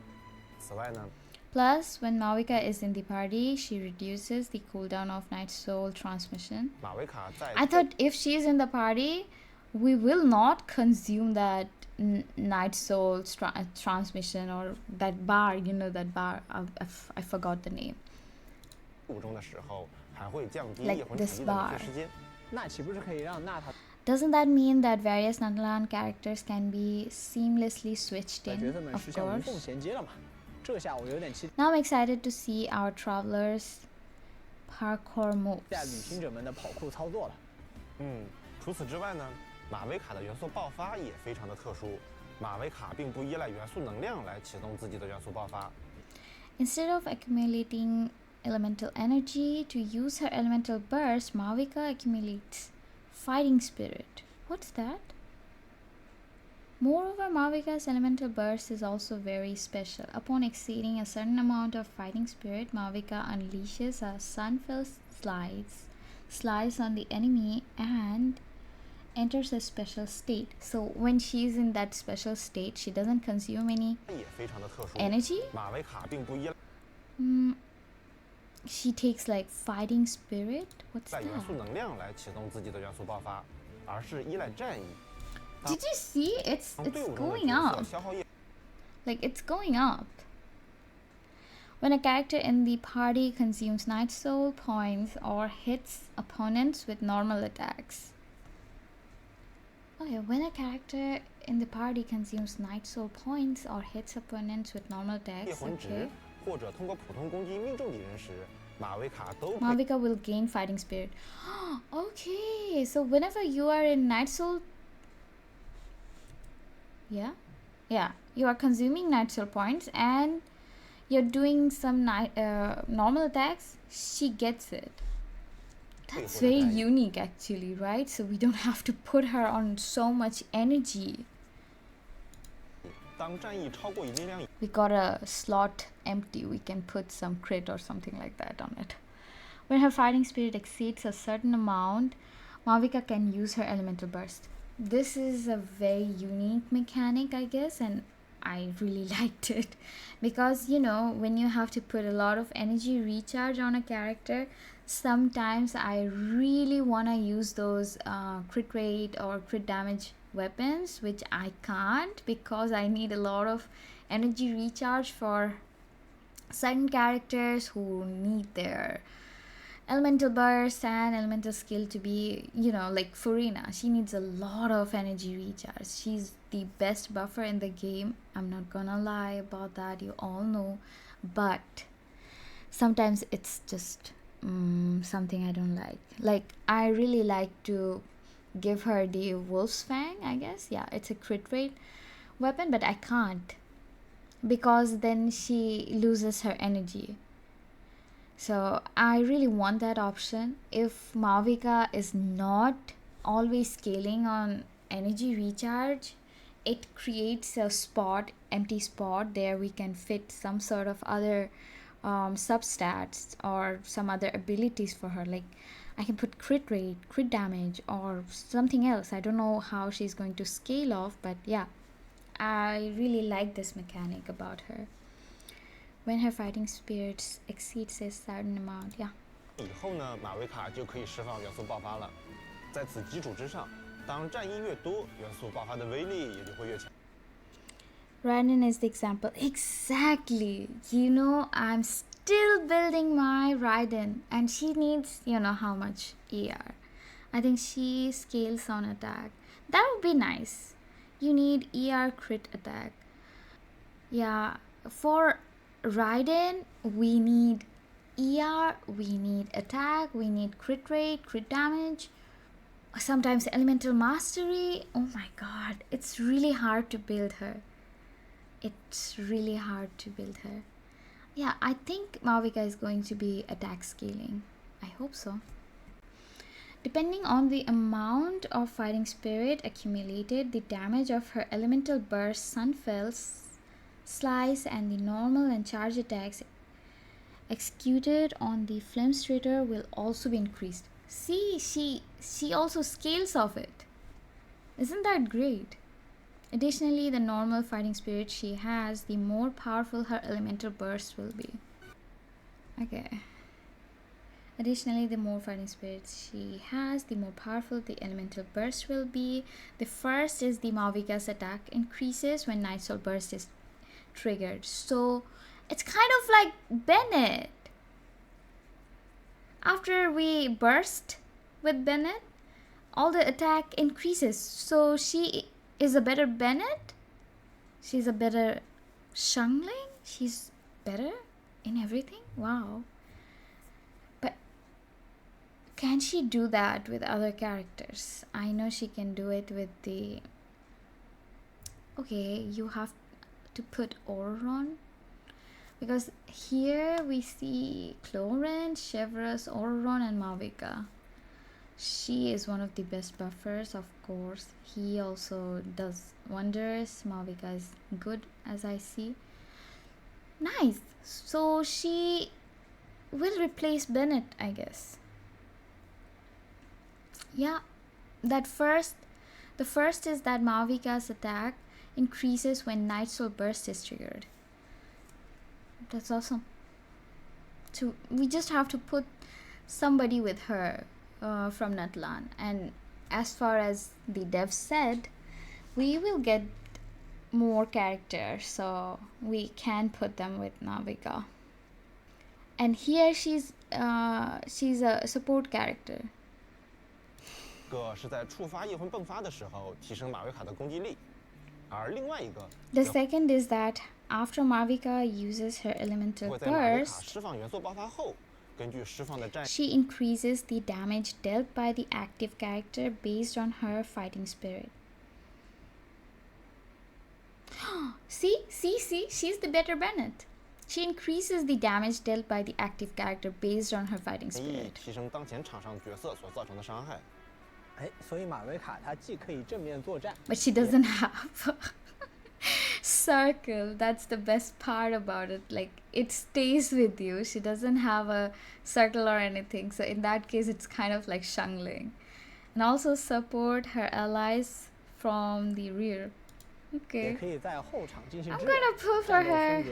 此外呢， Plus, when Mavuika is in the party, she reduces the cooldown of Night Soul transmission. 马维卡在 I thought if she's in the party, we will not consume that Night Soul transmission or that bar, you know, that bar. I forgot the name. 队伍中的时候，还会降低 Like 夜魂传 this 递的 bar. 连续时间。那岂不是可以让娜塔 Doesn't that mean that various Natlan characters can be seamlessly switched 的角 in? 色们 Of 实现无 course. 缝衔接了嘛？这下我有点期 Now I'm excited to see our travelers' parkour 待旅 moves. 行者们的跑酷操作了。除此之外呢，马维卡的元素爆发也非常的特殊。马维卡并不依赖元素能量来启动自己的元素爆发。 Instead of accumulating elemental energy to use her elemental burst, Mavuika accumulates fighting spirit. What's that? Moreover, Mavuika's elemental burst is also very special. Upon exceeding a certain amount of fighting spirit, Mavuika unleashes a sun-filled slice on the enemy and enters a special state. So when she's in that special state, she doesn't consume any 也非常的特殊。 energy. 马维卡并不依赖 She takes like fighting spirit. What's 元素 that? 能量来启动自己的元素爆发，而是依赖战役。 Did you see? It's 当队伍中的 going 角 up. 色消耗液 Like it's going up. When a character in the party consumes Night Soul points or hits opponents with normal attacks. Okay, when a character in the party consumes Night Soul points or hits opponents with normal 夜 attacks, 魂值 okay, 或者通过普通攻击命中敌人时，马维卡都可以 Mavuika will gain fighting spirit. Okay, so whenever you are in Night Soul, yeah, you are consuming Night Soul points and you're doing some normal attacks, she gets it. That's very unique actually, right? So we don't have to put her on so much energy. 当战役超过一定量以 We got a slot empty, we can put some crit or something like that on it. When her fighting spirit exceeds a certain amount, Mavuika can use her elemental burst. This is a very unique mechanic, I guess, and I really liked it because, you know, when you have to put a lot of energy recharge on a character, sometimes I really want to use those crit rate or crit damage weapons, which I can't because I need a lot of energy recharge for certain characters who need their elemental burst and elemental skill to be, you know, like Furina. She needs a lot of energy recharge. She's the best buffer in the game. I'm not gonna lie about that, you all know. But sometimes it's just something I don't like. Like, I really like to give her the Wolf's Fang, I guess. Yeah, it's a crit rate weapon, but I can't, because then she loses her energy. So I really want that option. If Mavuika is not always scaling on energy recharge, it creates a spot, empty spot there we can fit some sort of other substats or some other abilities for her. Like, I can put crit rate, crit damage, or something else. I don't know how she's going to scale off, but yeah, I really like this mechanic about her. When her fighting spirits exceeds a certain amount, yeah. 以后呢，马维卡就可以释放元素爆发了。在此基础之上，当战役越多，元素爆发的威力也就会越强。Raiden is the example. Exactly. You know, I'm still building my Raiden, and she needs, you know, how much ER. I think she scales on attack. That would be nice. You need ER crit attack. Yeah, for Raiden, we need ER, we need attack, we need crit rate, crit damage, sometimes elemental mastery. Oh my god, it's really hard to build her. It's really hard to build her. Yeah, I think Mavuika is going to be attack scaling. I hope so. Depending on the amount of fighting spirit accumulated, the damage of her elemental burst, Sunfell, Slice, and the normal and charge attacks executed on the Flamestrator will also be increased. See, she also scales off it. Isn't that great? Additionally, the normal fighting spirit she has, the more powerful her elemental burst will be. Okay. Additionally, the more fighting spirits she has, the more powerful the elemental burst will be. The first is the Mavuika's attack increases when Night Soul Burst is triggered. So it's kind of like Bennett. After we burst with Bennett, all the attack increases. So she is a better Bennett. She's a better Xiangling. She's better in everything. Wow. But can she do that with other characters? I know she can do it with the... Okay, you have to put Auron, because here we see Clorin, Chevreuse, Auron, and Mavuika. She is one of the best buffers, of course. He also does wonders. Mavuika is good, as I see. Nice. So she will replace Bennett, I guess. Yeah, the first is that Mavuika's attack increases when Night Soul Burst is triggered. That's awesome. So we just have to put somebody with her from Natlan. And as far as the dev said, we will get more characters, so we can put them with Mavuika. And here she's a support character. 个是在触发夜魂迸发的时候提升马维卡的攻击力。 The second is that after Mavuika uses her elemental burst, she increases the damage dealt by the active character based on her fighting spirit. See, she's the better Bennett. She increases the damage dealt by the active character based on her fighting spirit. 提升当前场上角色所造成的伤害。 所以马维卡她既可以正面作战 But she doesn't have circle. That's the best part about it. Like, it stays with you. She doesn't have a circle or anything. So in that case, it's kind of like Xiangling. And also support her allies from the rear. Okay. I'm gonna put for her.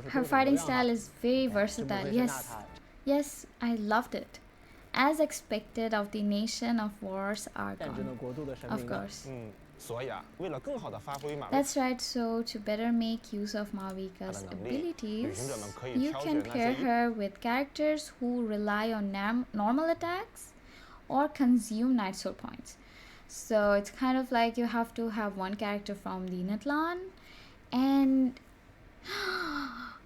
Her fighting style is very versatile. Yes. Yes, I loved it. As expected of the Nation of Wars Archon. Of course. 所以啊，为了更好的发挥马。That's right. So to better make use of Mavuika's abilities, you can pair her with characters who rely on normal attacks or consume Night Soul points. So it's kind of like you have to have one character from the Natlan, and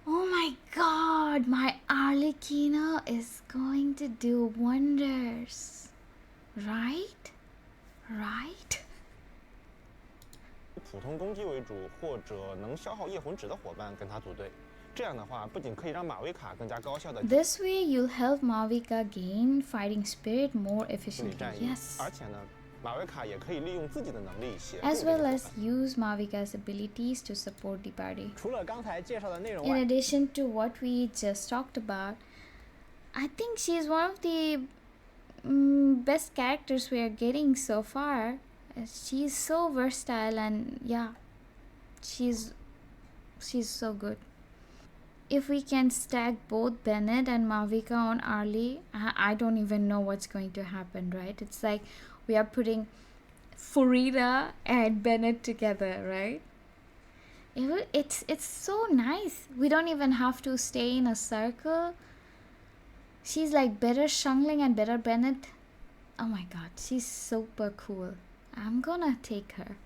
oh my god, my Arlecchino is going to do wonders. Right? 普通攻击为主，或者能消耗夜魂值的伙伴跟他组队。这样的话，不仅可以让马维卡更加高效的。This way, you'll help Mavuika gain fighting spirit more efficiently. Yes. 而且呢，马维卡也可以利用自己的能力协助。As well as use Mavuika's abilities to support the party. 除了刚才介绍的内容 In addition to what we just talked about, I think she's one of the best characters we are getting so far. She's so versatile, and yeah, she's so good. If we can stack both Bennett and Mavuika on Arlie, I don't even know what's going to happen, right? It's like we are putting Furida and Bennett together, right? It's so nice. We don't even have to stay in a circle. She's like better Xiangling and better Bennett. Oh my god, she's super cool. I'm gonna take her.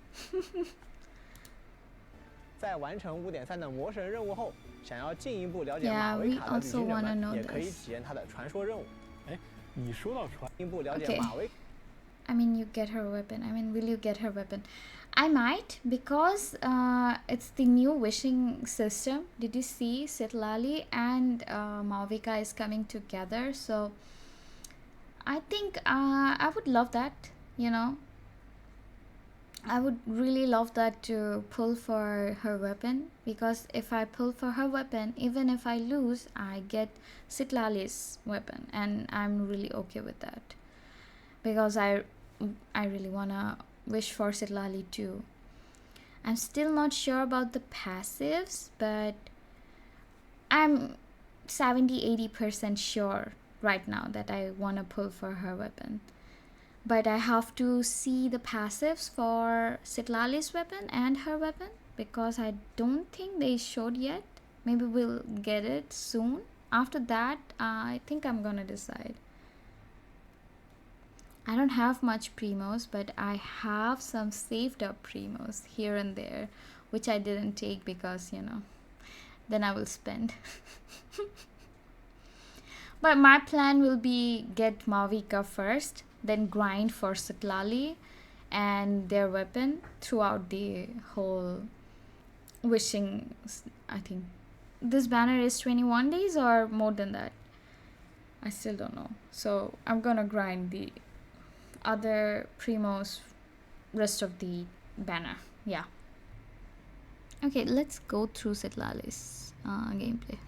在完成5.3的魔神任务后，想要进一步了解马维卡的旅行者们，也可以体验他的传说任务。哎，你说到传，进一步了解马维。I mean, you get her weapon. I mean, will you get her weapon? I might, because it's the new wishing system. Did you see Citlali and Mavuika is coming together? So I think I would love that, you know. I would really love that to pull for her weapon, because if I pull for her weapon, even if I lose, I get Citlali's weapon, and I'm really okay with that, because I really wanna wish for Citlali too. I'm still not sure about the passives, but I'm 70-80% sure right now that I wanna pull for her weapon. But I have to see the passives for Citlali's weapon and her weapon, because I don't think they showed yet. Maybe we'll get it soon. After that, I think I'm gonna decide. I don't have much primos, but I have some saved up primos here and there, which I didn't take because, you know, then I will spend. But my plan will be get Mavuika first, then grind for Citlali and their weapon throughout the whole wishing. I think this banner is 21 days or more than that. I still don't know. So I'm gonna grind the other primos rest of the banner. Yeah. Okay, let's go through Citlali's gameplay.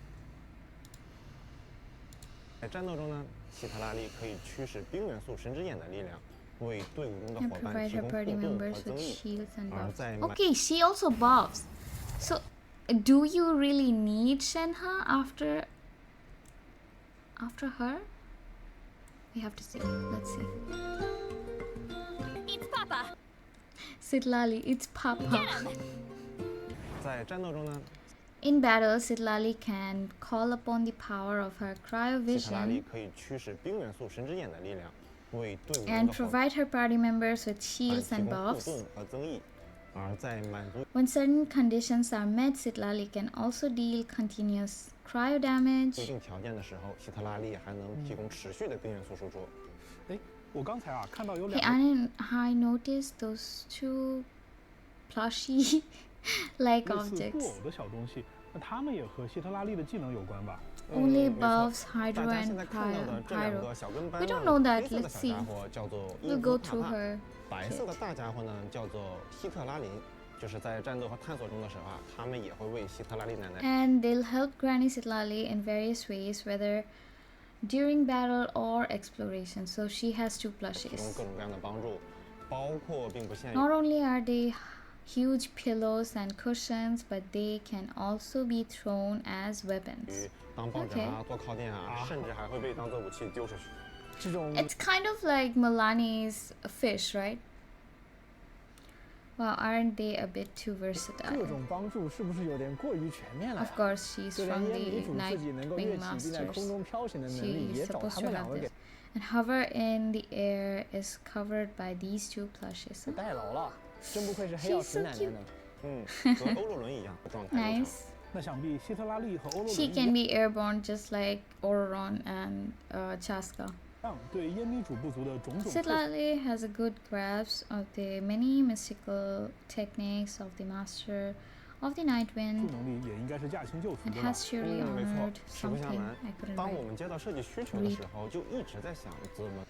在战斗中呢，希特拉利可以驱使冰元素神之眼的力量，为队伍中的伙伴提供互动和增益。而在 Okay, she also buffs. So, do you really need Shenhe after her? We have to see. Let's see. It's Papa. Citlali, it's Papa. 在战斗中呢。 In battle, Citlali can call upon the power of her cryovision and provide her party members with shields and buffs. When certain conditions are met, Citlali can also deal continuous cryo damage. Hey, I noticed those two plushie like objects. Only buffs Hydro and Pyro. We don't know that. Let's see. We'll go through her. 白色的大家伙呢，叫做希特拉林，就是在战斗和探索中的时候啊，他们也会为希特拉利奶奶。And they'll help Granny Citlali in various ways, whether during battle or exploration. So she has two plushies. 提供各种各样的帮助，包括并不限于。 Not only are they huge pillows and cushions, but they can also be thrown as weapons. Okay. It's kind of like Milani's fish, right? Wow, aren't they a bit too versatile? 这种帮助是不是有点过于全面了呀？ Of course, she's from the 女主自己能够跃起并在空中飘行的能力，也找他们两个给。 And hover in the air is covered by these two plushes. 代劳了，真不愧是黑曜石奶奶呢。和欧洛伦一样状态。Nice. 那想必希特拉利和欧洛伦 She can be airborne just like Auron and Chaska. 对烟迷主不足的种种。 Citlali has a good grasp of the many mystical techniques of the master of the Night Wind, 能力也应该是驾轻就熟 and 的吧。 has surely 没错， honored 实不相 something 瞒 I couldn't 当我 read. 们接到设计需求的时候，就一直在想怎么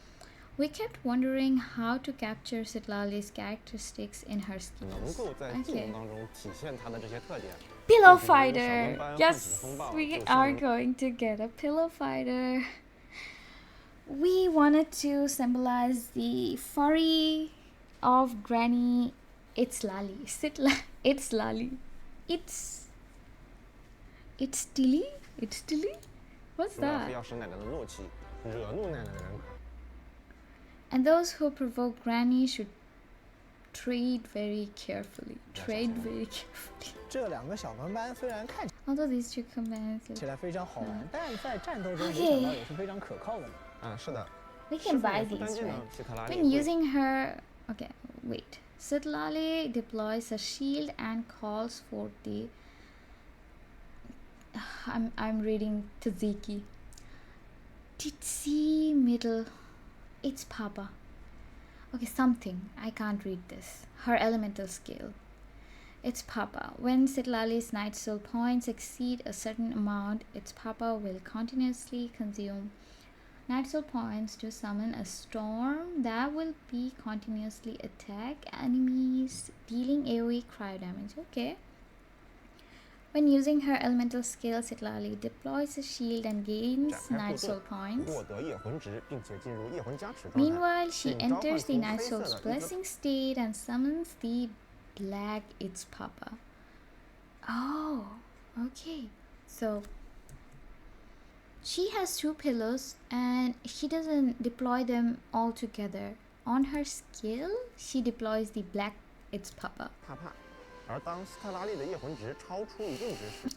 We kept wondering how to capture Citlali's characteristics in her 能 skills. 够在技 Okay. 能当中体现它的这些特点。 Pillow fighter! Yes, we are going to get a pillow fighter. We wanted to symbolize the furry of Granny Citlali. Citlali. It's Tilly? It's Tilly? What's 除了 that? 黑曜石奶奶的怒气，惹怒奶奶的人。 And those who provoke Granny should trade very carefully. Trade very carefully. 这两个小跟班虽然看 Although these two commands 起来非常好玩，但在战斗中没想到也是非常可靠的呢。是的。 we can buy these, right? When using her, okay, wait. Citlali deploys a shield and calls for the. I'm reading Taziki. Titsi middle. It's Papa. Okay, something. I can't read this. Her elemental skill. It's Papa. When Citlali's Night Soul points exceed a certain amount, its Papa will continuously consume Night Soul points to summon a storm that will be continuously attack enemies, dealing AoE cryo damage. Okay. When using her elemental skill, Citlali deploys a shield and gains Night Soul points. Meanwhile, she enters the Night Soul's blessing state and summons the Black Its Papa. Oh, okay. So she has two pillows and she doesn't deploy them all together. On her skill, she deploys the Black Its Papa.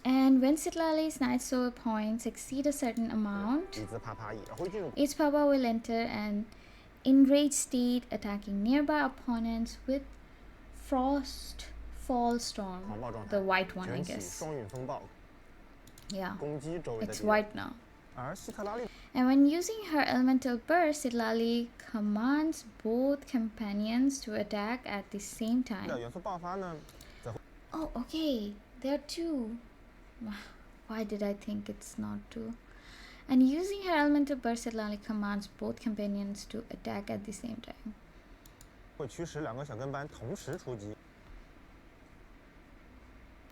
And when Citlali's Night Soul points exceed a certain amount, its Papa will enter an enraged state, attacking nearby opponents with Frost Fall Storm, the white one, I guess. Yeah, it's white now. And when using her elemental burst, Citlali commands both companions to attack at the same time. Oh, okay. There are two. Why did I think it's not two? And using her elemental burst, Citlali commands both companions to attack at the same time.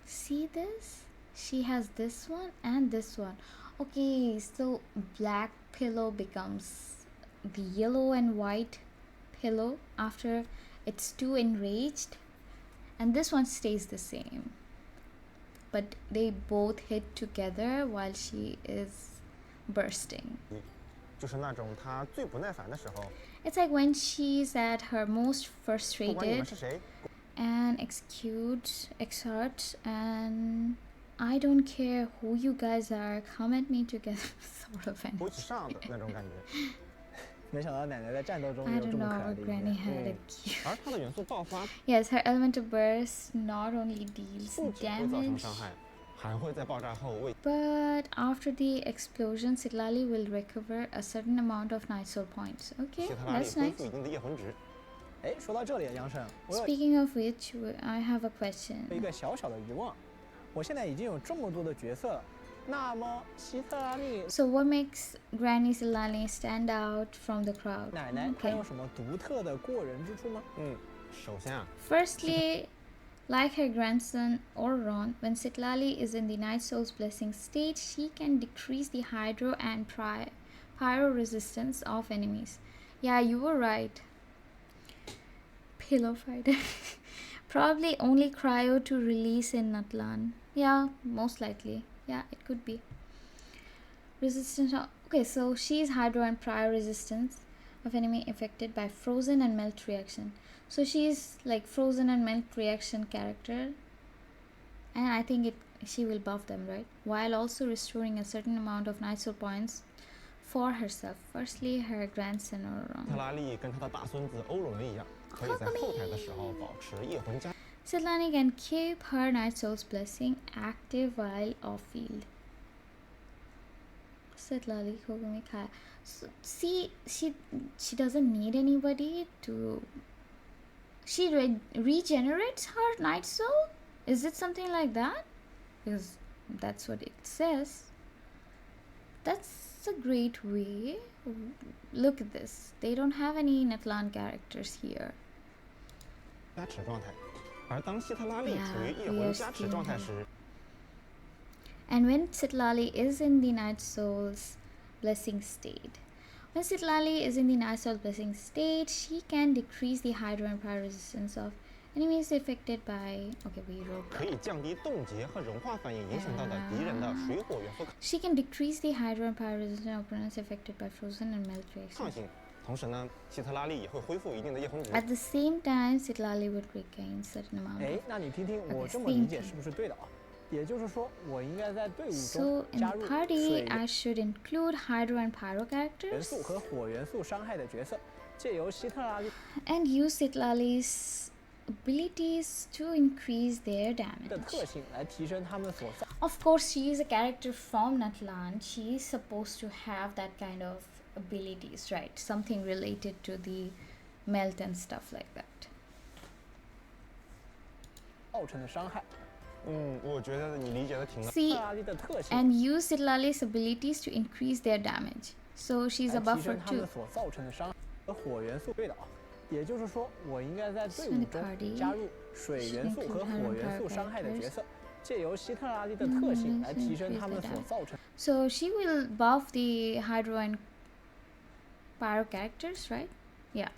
See this? She has this one and this one. Okay, so black pillow becomes the yellow and white pillow after it's too enraged, and this one stays the same, but they both hit together while she is bursting. It's like when she's at her most frustrated and exerts, and I don't care who you guys are, come at me together. Sort of energy. 没想到奶奶在战斗中 I 有 don't 这么 know, 可爱的一 Granny 面。 had a cute. Yes, her elemental burst not only deals damage, but after the explosion, Citlali will recover a certain amount of Night Soul points. Okay, that's nice. 哎，说到这里，杨胜，我有 Speaking of which, I have a question. 一个小小的疑问，我现在已经有这么多的角色了，那么希特拉利 So what makes Granny Citlali stand out from the crowd? 奶奶她有什么独特的过人之处吗？Firstly, like her grandson Auron, when Citlali is in the Night Soul's blessing state, she can decrease the hydro and pyro resistance of enemies. Yeah, you were right. Pillow fighter. Probably only cryo to release in Natlan. Yeah, most likely. Yeah, it could be. Resistance. Okay, so she's hydro and pyro resistance of enemy affected by frozen and melt reaction. So she's like frozen and melt reaction character, and I think she will buff them, right? While also restoring a certain amount of Night Soul points for herself. Firstly, her grandson Citlali 跟她的大孙子欧伦一样，可以在后台的时候保持夜魂加。Citlali can keep her Night Soul's blessing active while off field. Citlali को मैं खाया. So, see, she doesn't need anybody to. She regenerates her Night Soul? Is it something like that? Because that's what it says. That's a great way. Look at this. They don't have any Natlan characters here. 加持状态，而当希特拉利处于夜魂加持状态时 And when Citlali is in the Night Soul's blessing state. When Citlali is in the Night Soul's blessing state, she can decrease the hydro and pyro resistance of enemies affected by. Okay, we wrote that. 可以降低冻结和融化反应影响到的敌人的水火元素。She can decrease the hydro and pyro resistance of opponents affected by frozen and melt reactions. 抗性，同时呢，希特拉利也会恢复一定的夜魂值。At the same time, Citlali would regain certain amount. 哎，那你听听我这么理解是不是对的啊？也就是说，我应该在队伍中加入 party, I should include hydro and pyro characters 元素和火元素伤害的角色，借由希特拉利 and use Citlali's abilities to increase their 的 damage. 特性来提升他们所造。Of course, she is a character from Natlan. She is supposed to have that kind of abilities, right? Something related to the melt and stuff like that. 造成的伤害。我觉得你理解的挺。 See, and use Citlali's abilities to increase their damage. So she's a buffer too. 所造成的伤和火元素对的啊，也就是说，我应该在队伍中加入水元素和火元素伤害的角色，借由希特拉利的特性来提升他们所造成。So she will buff the hydro and pyro characters, right? Yeah.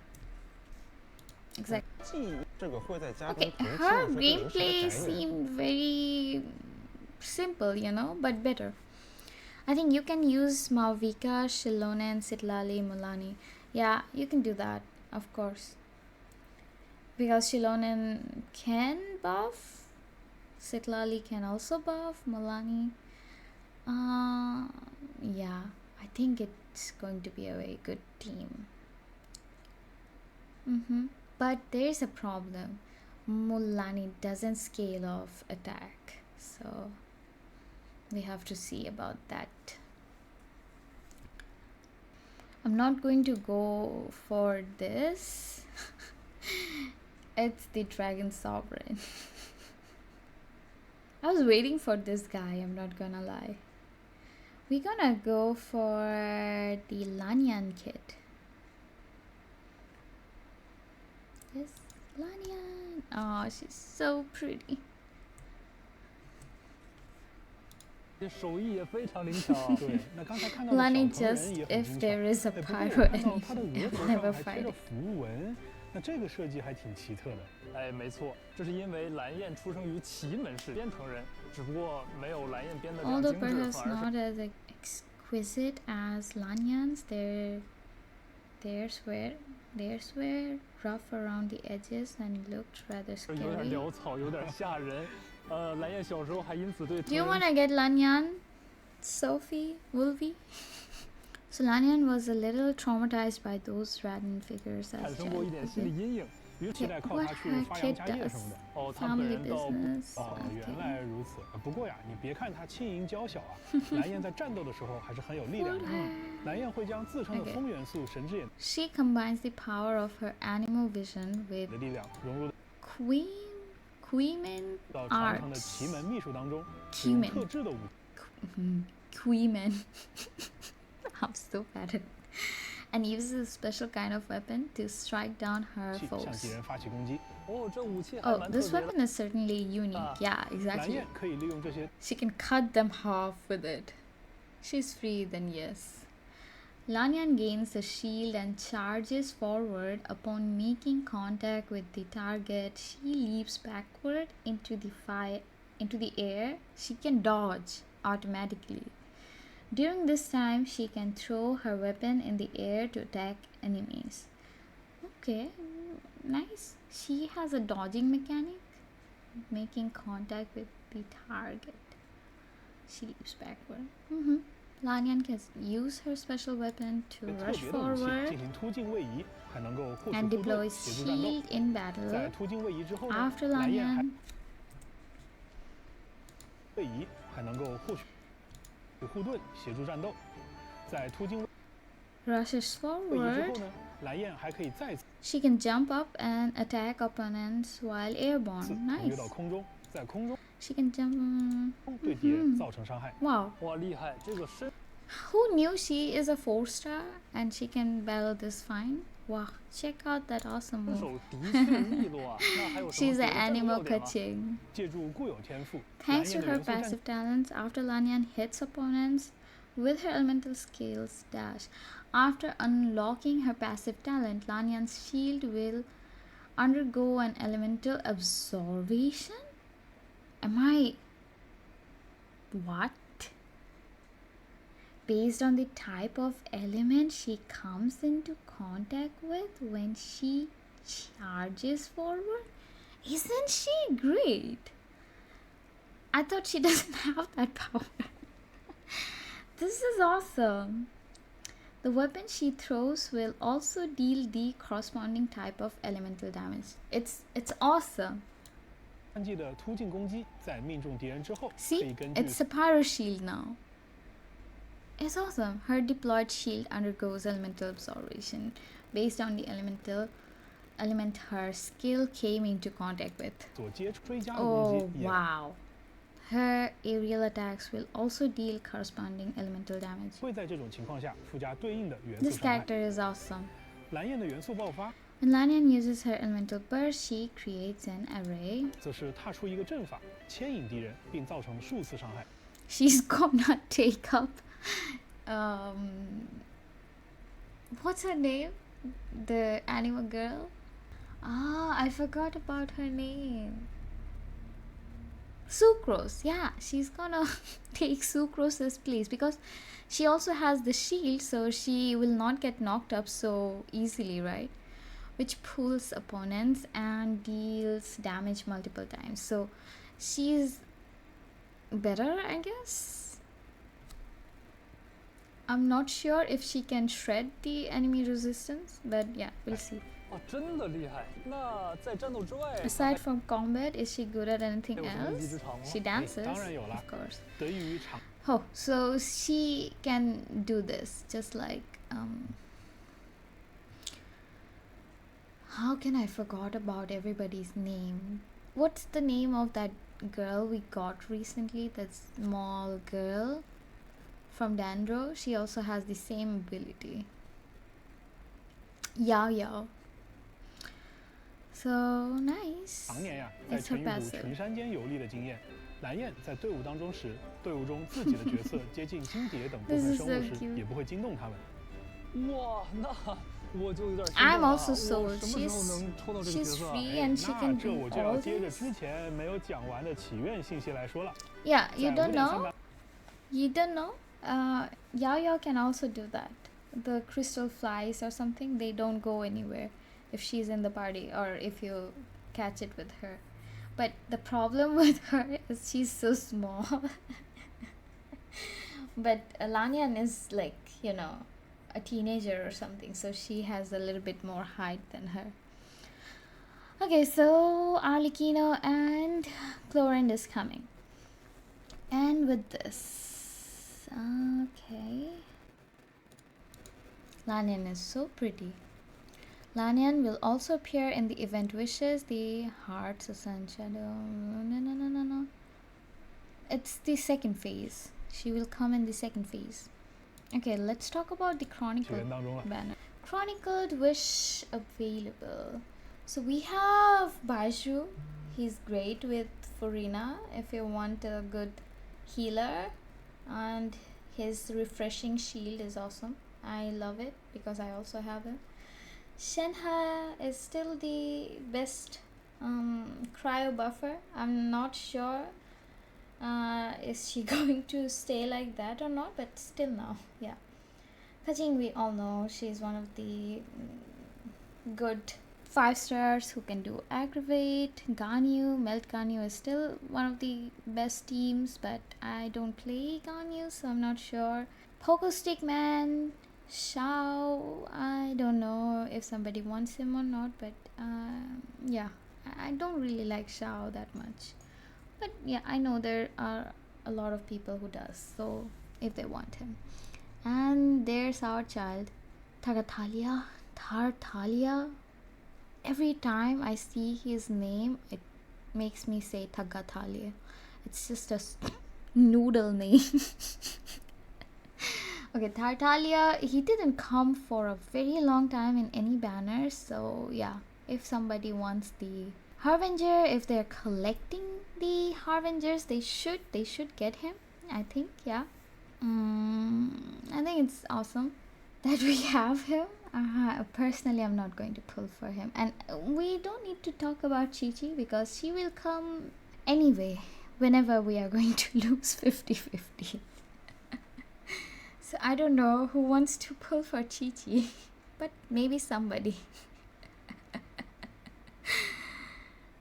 Exactly. Okay, her gameplay seemed very simple, you know, but better. I think you can use Mavuika, Shilona, and Citlali, Mulani. Yeah, you can do that, of course. Because Shilona can buff, Citlali can also buff, Mulani. Yeah, I think it's going to be a very good team. But there's a problem. Mulani doesn't scale off attack, so we have to see about that. I'm not going to go for this. It's the Dragon Sovereign. I was waiting for this guy, I'm not gonna lie. We're gonna go for the Lanyan kit. Yes, Lanyan. Oh, she's so pretty. 手艺也非常灵巧。对，那刚才看到的 Lani 小藤 just 人也 if 很 there 灵 is 巧。 a 不过 pyro 我看到他的 enemy, 额头 I've 上 never 还贴着 fight. 符文，那这个设计还挺奇特的。哎，没错，这是因为蓝焰出生于奇门氏编程人，只不过没有蓝焰编的这样 Although 精致， perhaps 反而 not 是 as exquisite as Lanyans, theirs were rough around the edges and looked rather 有点 scary. 潦草，有点吓人。蓝焰小时候还因此对 Do you want to get Lanyan, Sophie, Wolvie? So Lanyan was a little traumatized by those Radin figures 产 as 生过一点心理 child. 阴影。期待靠他去发扬家业什么的。哦，他本人倒不。原来如此。不过呀，你别看他轻盈娇小啊，蓝焰在战斗的时候还是很有力量的。蓝焰会将自身的风元素神之眼。She combines the power of her animal vision with 的力量融入 Queeman 到长城的奇门秘术当中，使用特制的武。Queeman. I'm so bad at it. And uses a special kind of weapon to strike down her foes. 向敌人发起攻击。这武器还蛮特别的。Oh, this weapon is certainly unique. Yeah, exactly. 蓝焰可以利用这些。She can cut them off with it. She's free, then yes. Lanyan gains a shield and charges forward. Upon making contact with the target, she leaps backward into the air. She can dodge automatically. During this time, she can throw her weapon in the air to attack enemies. Okay, nice. She has a dodging mechanic, making contact with the target. She leaps backward. Lanyan can use her special weapon to rush forward and deploys shield in battle. After Lanyan rushes forward, she can jump up and attack opponents while airborne. Nice. She can jump. Wow. Who knew she is a 4-star and she can battle this fine? Wow, check out that awesome move. She's an animal catching. Thanks to her passive talents, after Lanyan hits opponents with her elemental skills dash. After unlocking her passive talent, Lanyan's shield will undergo an elemental absorption? What? Based on the type of element she comes into contact with when she charges forward? Isn't she great? I thought she doesn't have that power. This is awesome. The weapon she throws will also deal the corresponding type of elemental damage. It's awesome. See, it's a pyro shield now. It's awesome. Her deployed shield undergoes elemental absorption based on the element her skill came into contact with. Oh wow. Her aerial attacks will also deal corresponding elemental damage. This character is awesome. When Lanyan uses her elemental burst, she creates an array. She's gonna take up what's her name? The animal girl? I forgot about her name. Sucrose. Yeah, she's gonna take Sucrose's place because she also has the shield, so she will not get knocked up so easily, right? Which pulls opponents and deals damage multiple times. So she's better, I guess. I'm not sure if she can shred the enemy resistance, but yeah, we'll see. Aside from combat, is she good at anything else? She dances, of course. Oh, so she can do this, just like how can I forgot about everybody's name? What's the name of that girl we got recently? That small girl from Dandro. She also has the same ability. Yao Yao. So nice. It's her passive. This is so cute. I'm also sold. She's free and she can do all this. Yeah, you don't know? You don't know? Yao Yao can also do that. The crystal flies or something, they don't go anywhere if she's in the party or if you catch it with her. But the problem with her is she's so small. But Lanyan is like, you know, a teenager or something, so she has a little bit more height than her. Okay, so Arlecchino and Chlorinde is coming. And with this, okay. Lanyan is so pretty. Lanyan will also appear in the event wishes, the Hearts of Sun Shadow. No. It's the second phase. She will come in the second phase. Okay, let's talk about the Chronicled banner. Chronicled Wish available. So we have Baiju. He's great with Furina if you want a good healer. And his refreshing shield is awesome. I love it because I also have it. Shenhe is still the best cryo buffer. I'm not sure is she going to stay like that or not, but still now, yeah. Kajing, we all know she's one of the good 5 stars who can do aggravate. Ganyu, Melt Ganyu is still one of the best teams, but I don't play Ganyu, so I'm not sure. Pogo Stick Man, Shao, I don't know if somebody wants him or not, but yeah, I don't really like Shao that much. But yeah, I know there are a lot of people who does, so if they want him. And there's our child, Tartaglia. Every time I see his name, it makes me say Tartaglia. It's just a noodle name. Okay, Tartaglia, he didn't come for a very long time in any banners, so yeah, if somebody wants the Harbinger, if they're collecting the Harbingers, they should get him, I think. Yeah, I think it's awesome that we have him. Personally, I'm not going to pull for him, and we don't need to talk about Chi-Chi because she will come anyway whenever we are going to lose 50-50. So I don't know who wants to pull for Chi-Chi, but maybe somebody.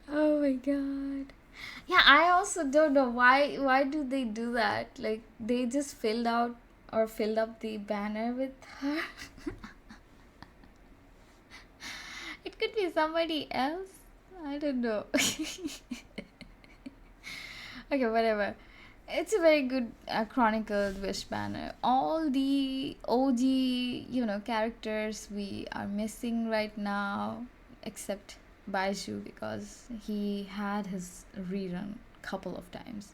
Oh my god. Yeah, I also don't know why do they do that? Like, they just filled up the banner with her. It could be somebody else. I don't know. Okay, whatever. It's a very good Chronicled Wish Banner. All the OG, characters we are missing right now, except Baiju, because he had his rerun couple of times.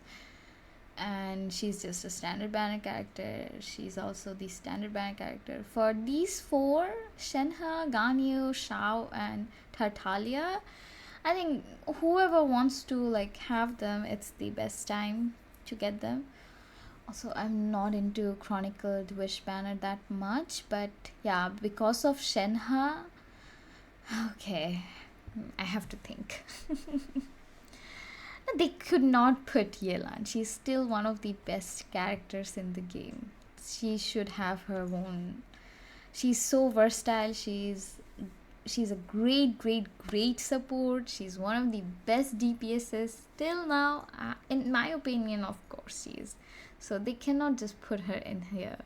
And she's just a standard banner character. She's also the standard banner character. For these 4, Shenhe, Ganyu, Shao, and Tartaglia, I think whoever wants to have them, it's the best time to get them. Also, I'm not into Chronicled Wish Banner that much, but yeah, because of Shenhe, okay, I have to think. They could not put Yelan. She's still one of the best characters in the game. She should have her own. She's so versatile. She's a great support. She's one of the best DPSs till now, in my opinion. Of course she is, so they cannot just put her in here.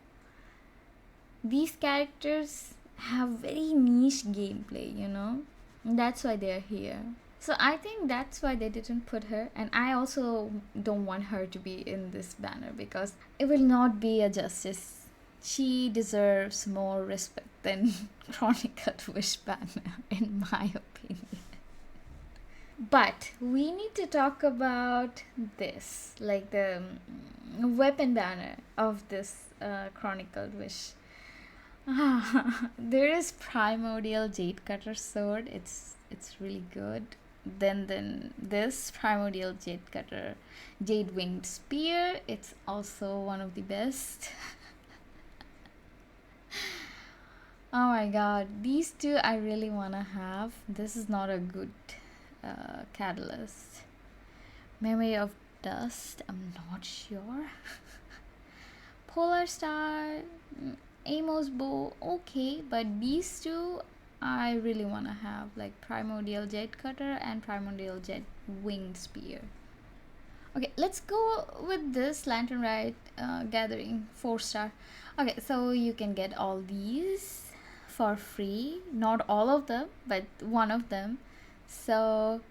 These characters have very niche gameplay, that's why they're here. So I think that's why they didn't put her, and I also don't want her to be in this banner because it will not be a justice. She deserves more respect than Chronicled Wish Banner, in my opinion. But we need to talk about this, like the weapon banner of this Chronicled Wish. There is Primordial Jade Cutter Sword. It's really good. Then this Primordial Jade Cutter Jade Winged Spear. It's also one of the best. Oh my god, these two I really want to have. This is not a good catalyst. Memory of Dust, I'm not sure. Polar Star, Amos Bow, okay, but these two I really want to have, like Primordial Jet Cutter and Primordial Jet Winged Spear. Okay, let's go with this Lantern Rite Gathering 4-star. Okay, so you can get all these for free. Not all of them, but one of them. So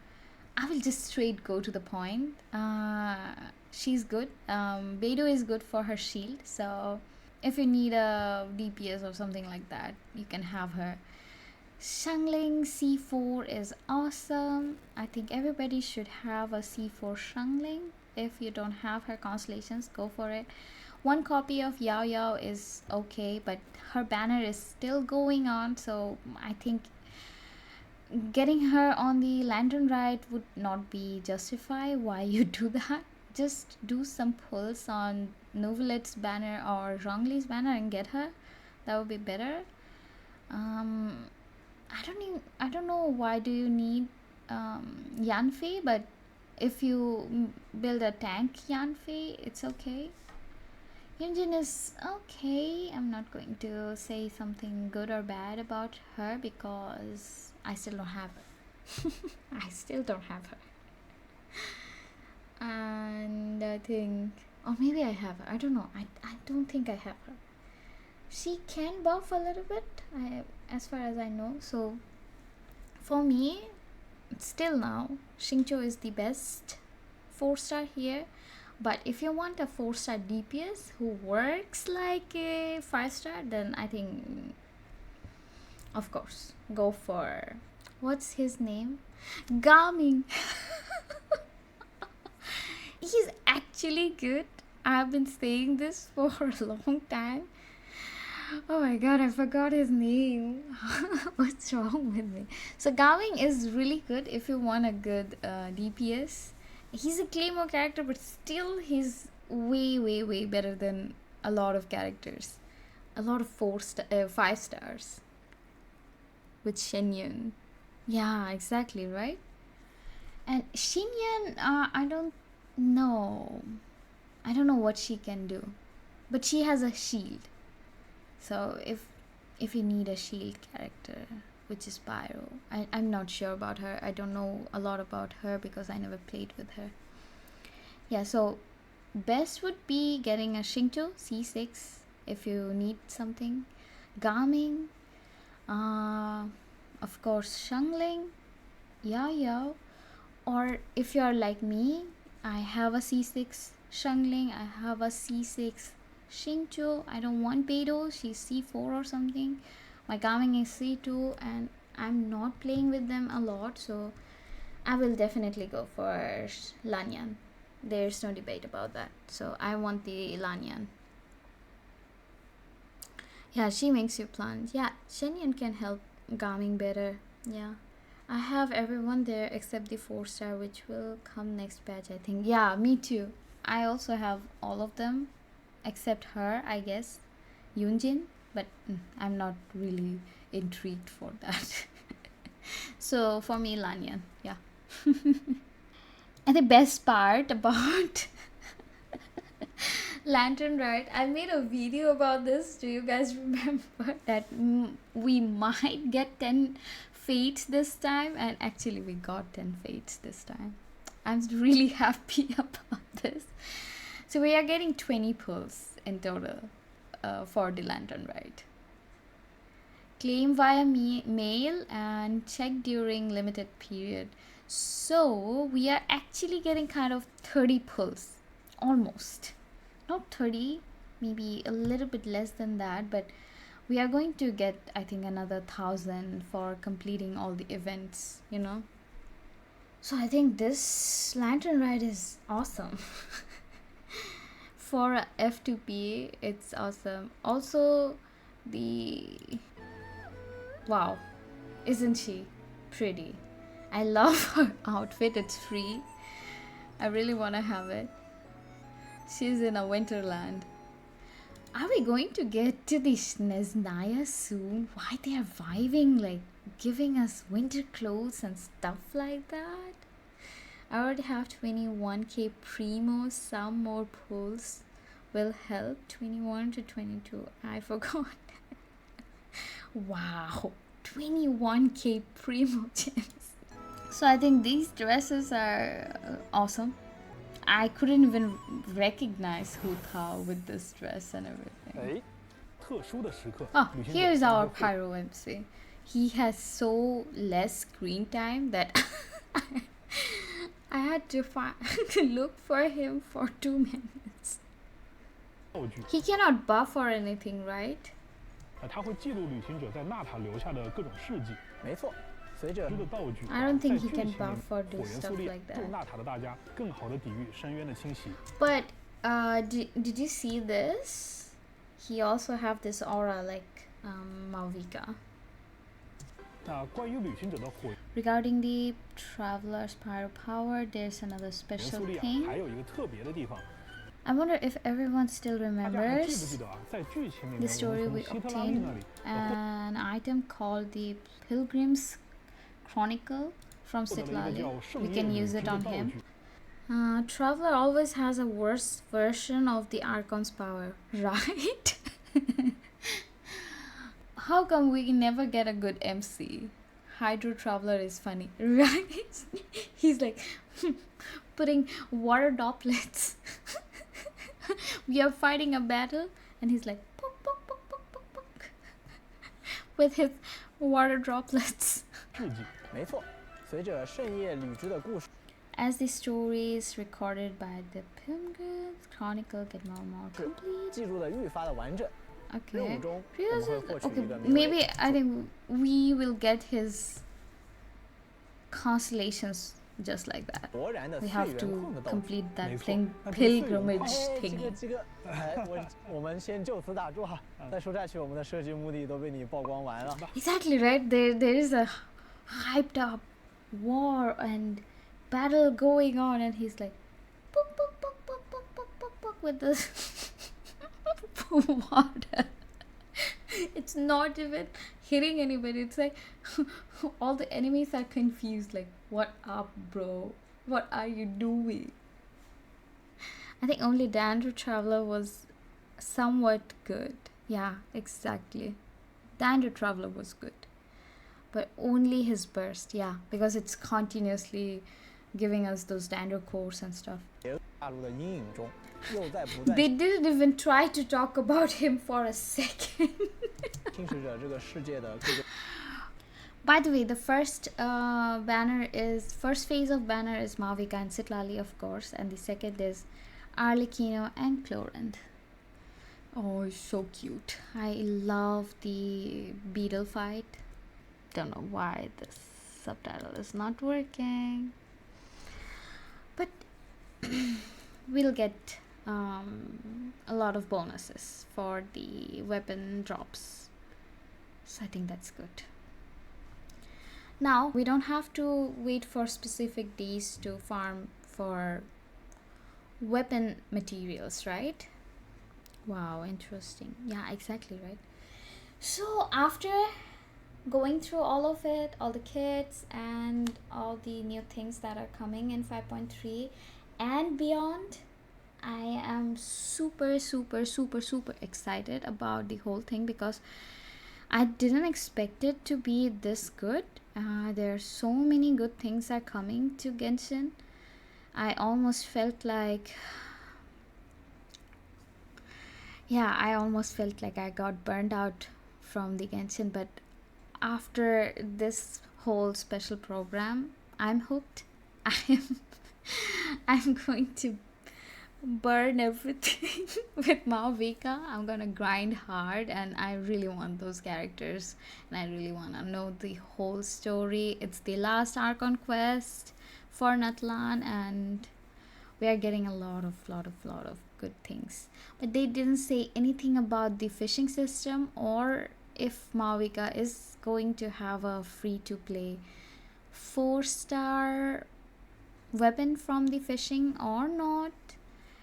I will just straight go to the point. She's good. Beidou is good for her shield. So if you need a DPS or something like that, you can have her. Xiangling C4 is awesome. I think everybody should have a C4 Xiangling. If you don't have her constellations, go for it. One copy of Yao Yao is okay, but her banner is still going on, so I think getting her on the Lantern Rite would not be justified. Why you do that? Just do some pulls on Nouvelette's banner or Zhongli's banner and get her. That would be better. I don't know why do you need Yanfei, but if you build a tank Yanfei, it's okay. Yunjin is okay. I'm not going to say something good or bad about her because I still don't have her. I still don't have her. And I think, or maybe I have her. I don't know. I don't think I have her. She can buff a little bit, as far as I know. So for me, still now, Xingqiu is the best 4-star here. But if you want a 4-star DPS who works like a 5-star, then I think, of course, go for, what's his name? Gaming. He's actually good. I've been saying this for a long time. Oh my god, I forgot his name. What's wrong with me? So Gaming is really good if you want a good DPS. He's a Claymore character, but still he's way better than a lot of characters. A lot of 5 stars. With Shenyun. Yeah, exactly, right? And Shenyun, I don't know. I don't know what she can do. But she has a shield. So if you need a shield character, which is Pyro, I'm not sure about her. I don't know a lot about her because I never played with her. Yeah, so best would be getting a Xingqiu C6 if you need something. Gaming, of course Xiangling, Yao, or if you're like me, I have a C6 Xiangling, I have a C6 Xingqiu. I don't want Beidou, she's C4 or something. My Gaming is C2 and I'm not playing with them a lot, so I will definitely go for Lanyan. There's no debate about that. So I want the Lanyan. Yeah, she makes you plunge. Yeah, Shenyun can help Gaming better. Yeah, I have everyone there except the 4-star, which will come next patch, I think. Yeah, me too. I also have all of them except her, I guess, Yunjin, but I'm not really intrigued for that. So for me, Lanyan, yeah. And the best part about Lantern Rite, I made a video about this. Do you guys remember that we might get 10 fates this time? And actually we got 10 fates this time. I'm really happy about this. So we are getting 20 pulls in total for the Lantern Rite. Claim via mail and check during limited period. So we are actually getting kind of 30 pulls, almost. Not 30, maybe a little bit less than that, but we are going to get, I think, another 1,000 for completing all the events, you know. So I think this Lantern Rite is awesome. For a F2P, it's awesome. Also, wow, isn't she pretty? I love her outfit. It's free. I really want to have it. She's in a winterland. Are we going to get to the Snezhnaya soon? Why they are vibing, like giving us winter clothes and stuff like that? I already have 21k primo. Some more pulls will help. 21 to 22. I forgot. Wow, 21k primogems. So I think these dresses are awesome. I couldn't even recognize Hu Tao with this dress and everything. Oh, here's our Pyro MC. He has so less screen time that I had to look for him for 2 minutes. He cannot buff or anything, right? 它会记录旅行者在纳塔留下的各种事迹。没错，随着道具 I don't think he can buff or do stuff like that. 助纳塔的大家更好的抵御深渊的侵袭。But did you see this? He also have this aura like Mavuika. 那关于旅行者的火 Regarding the traveler's pyro power, there's another special thing. 还有一个特别的地方。 I wonder if everyone still remembers the story we obtained an item called the Pilgrim's Chronicle from Citlali. We can use it on him. Traveler always has a worse version of the Archon's power, right? How come we never get a good MC? Hydro Traveler is funny, right? He's like putting water droplets. We are fighting a battle, and he's like poke, poke, poke, poke, poke, poke, with his water droplets. 没错，随着圣夜旅之的故事。 As the story is recorded by the Pilgrims, Chronicle get more and more complete. 记录的愈发的完整。 Okay. 任务中我们会获取一个 Maybe I think we will get his constellations just like that. We have to complete that pilgrimage thing. 我们先就此打住哈，再说下去我们的设计目的都被你曝光完了。 Exactly right. There is a hyped up war and battle going on, and he's like, book, book, book, book, book, book, book, book, with this water. It's not even hitting anybody. It's like all the enemies are confused. Like, what up, bro? What are you doing? I think only Dandro Traveler was somewhat good. Yeah, exactly. Dandro Traveler was good. But only his burst, yeah, because it's continuously giving us those Dandro cores and stuff. They didn't even try to talk about him for a second. By the way, the first phase of banner is Mavuika and Citlali, of course, and the second is Arlecchino and Chlorant. Oh, it's so cute. I love the beetle fight. Don't know why this subtitle is not working, but we'll get a lot of bonuses for the weapon drops, so I think that's good. Now we don't have to wait for specific days to farm for weapon materials, right? Wow, interesting. Yeah, exactly right. So after going through all of it, all the kits and all the new things that are coming in 5.3 and beyond, I am super excited about the whole thing, because I didn't expect it to be this good. There are so many good things are coming to Genshin. I almost felt like I got burned out from the Genshin, but after this whole special program, I'm hooked. I'm going to burn everything with Mavuika. I'm gonna grind hard, and I really want those characters, and I really want to know the whole story. It's the last Archon quest for Natlan, and we are getting a lot of good things, but they didn't say anything about the fishing system, or if Mavuika is going to have a free-to-play 4-star weapon from the fishing or not,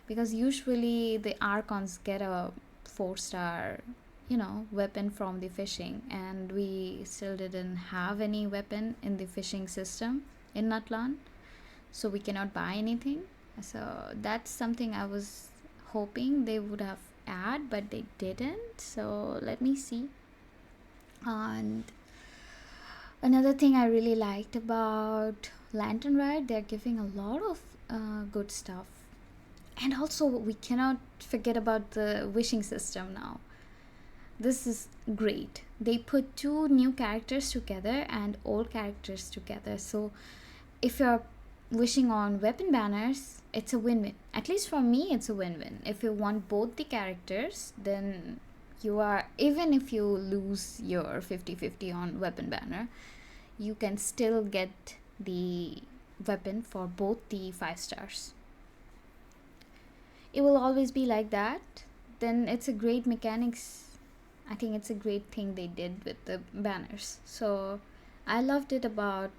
because usually the Archons get a 4-star weapon from the fishing, and we still didn't have any weapon in the fishing system in Natlan, so we cannot buy anything. So that's something I was hoping they would have add, but they didn't, so let me see. And another thing I really liked about Lantern Ride, they're giving a lot of good stuff. And also we cannot forget about the wishing system now. This is great. They put 2 new characters together and old characters together, so if you're wishing on weapon banners, it's a win-win. At least for me, it's a win-win. If you want both the characters, then you are, even if you lose your 50-50 on weapon banner, you can still get the weapon for both the 5 stars. It will always be like that. Then it's a great mechanics. I think it's a great thing they did with the banners. So I loved about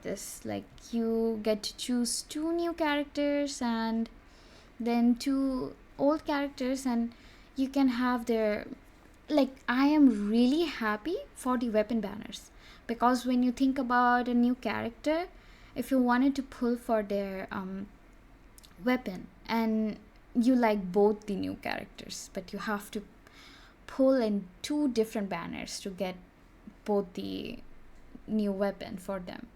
this. Like, you get to choose 2 new characters and then 2 old characters, and you can have their, like, I am really happy for the weapon banners, because when you think about a new character, if you wanted to pull for their weapon and you like both the new characters, but you have to pull in 2 different banners to get both the new weapon for them.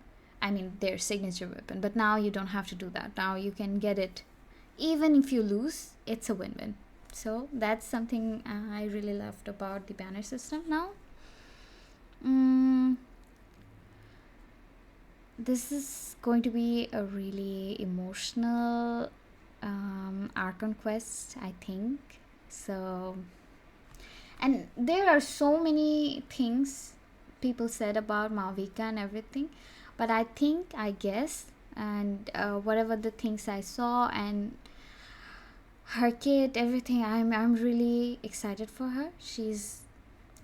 I mean, their signature weapon. But now you don't have to do that. Now you can get it. Even if you lose, it's a win-win. So that's something I really loved about the banner system now. This is going to be a really emotional Archon quest, I think. So, and there are so many things people said about Mavuika and everything, but I guess, and whatever the things I saw and her kit, everything, I'm really excited for her. She's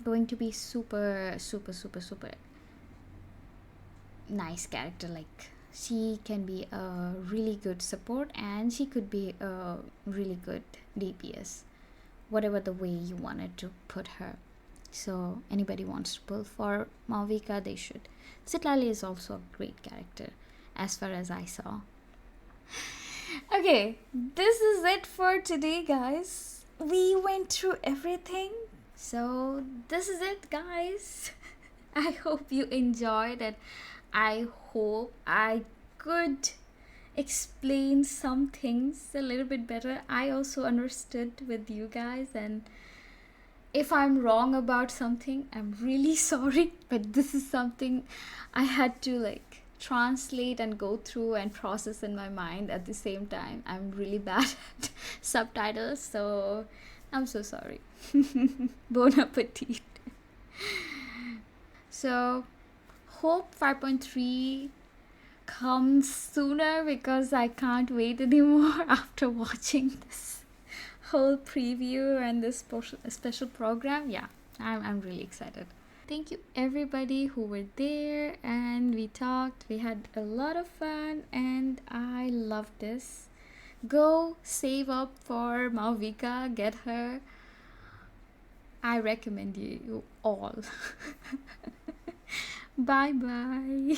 going to be super nice character. Like, she can be a really good support and she could be a really good DPS, whatever the way you wanted to put her. So anybody wants to pull for Mavuika, they should. Citlali is also a great character as far as I saw. Okay, this is it for today, guys. We went through everything. So this is it, guys. I hope you enjoyed it. I hope I could explain some things a little bit better. I also understood with you guys, and if I'm wrong about something, I'm really sorry, but this is something I had to like translate and go through and process in my mind at the same time. I'm really bad at subtitles, so I'm so sorry. Bon appetit. So hope 5.3 comes sooner, because I can't wait anymore after watching this whole preview and this special program. Yeah, I'm really excited. Thank you everybody who were there, and we talked. We had a lot of fun and I love this. Go save up for Mavuika, get her. I recommend you all. Bye bye.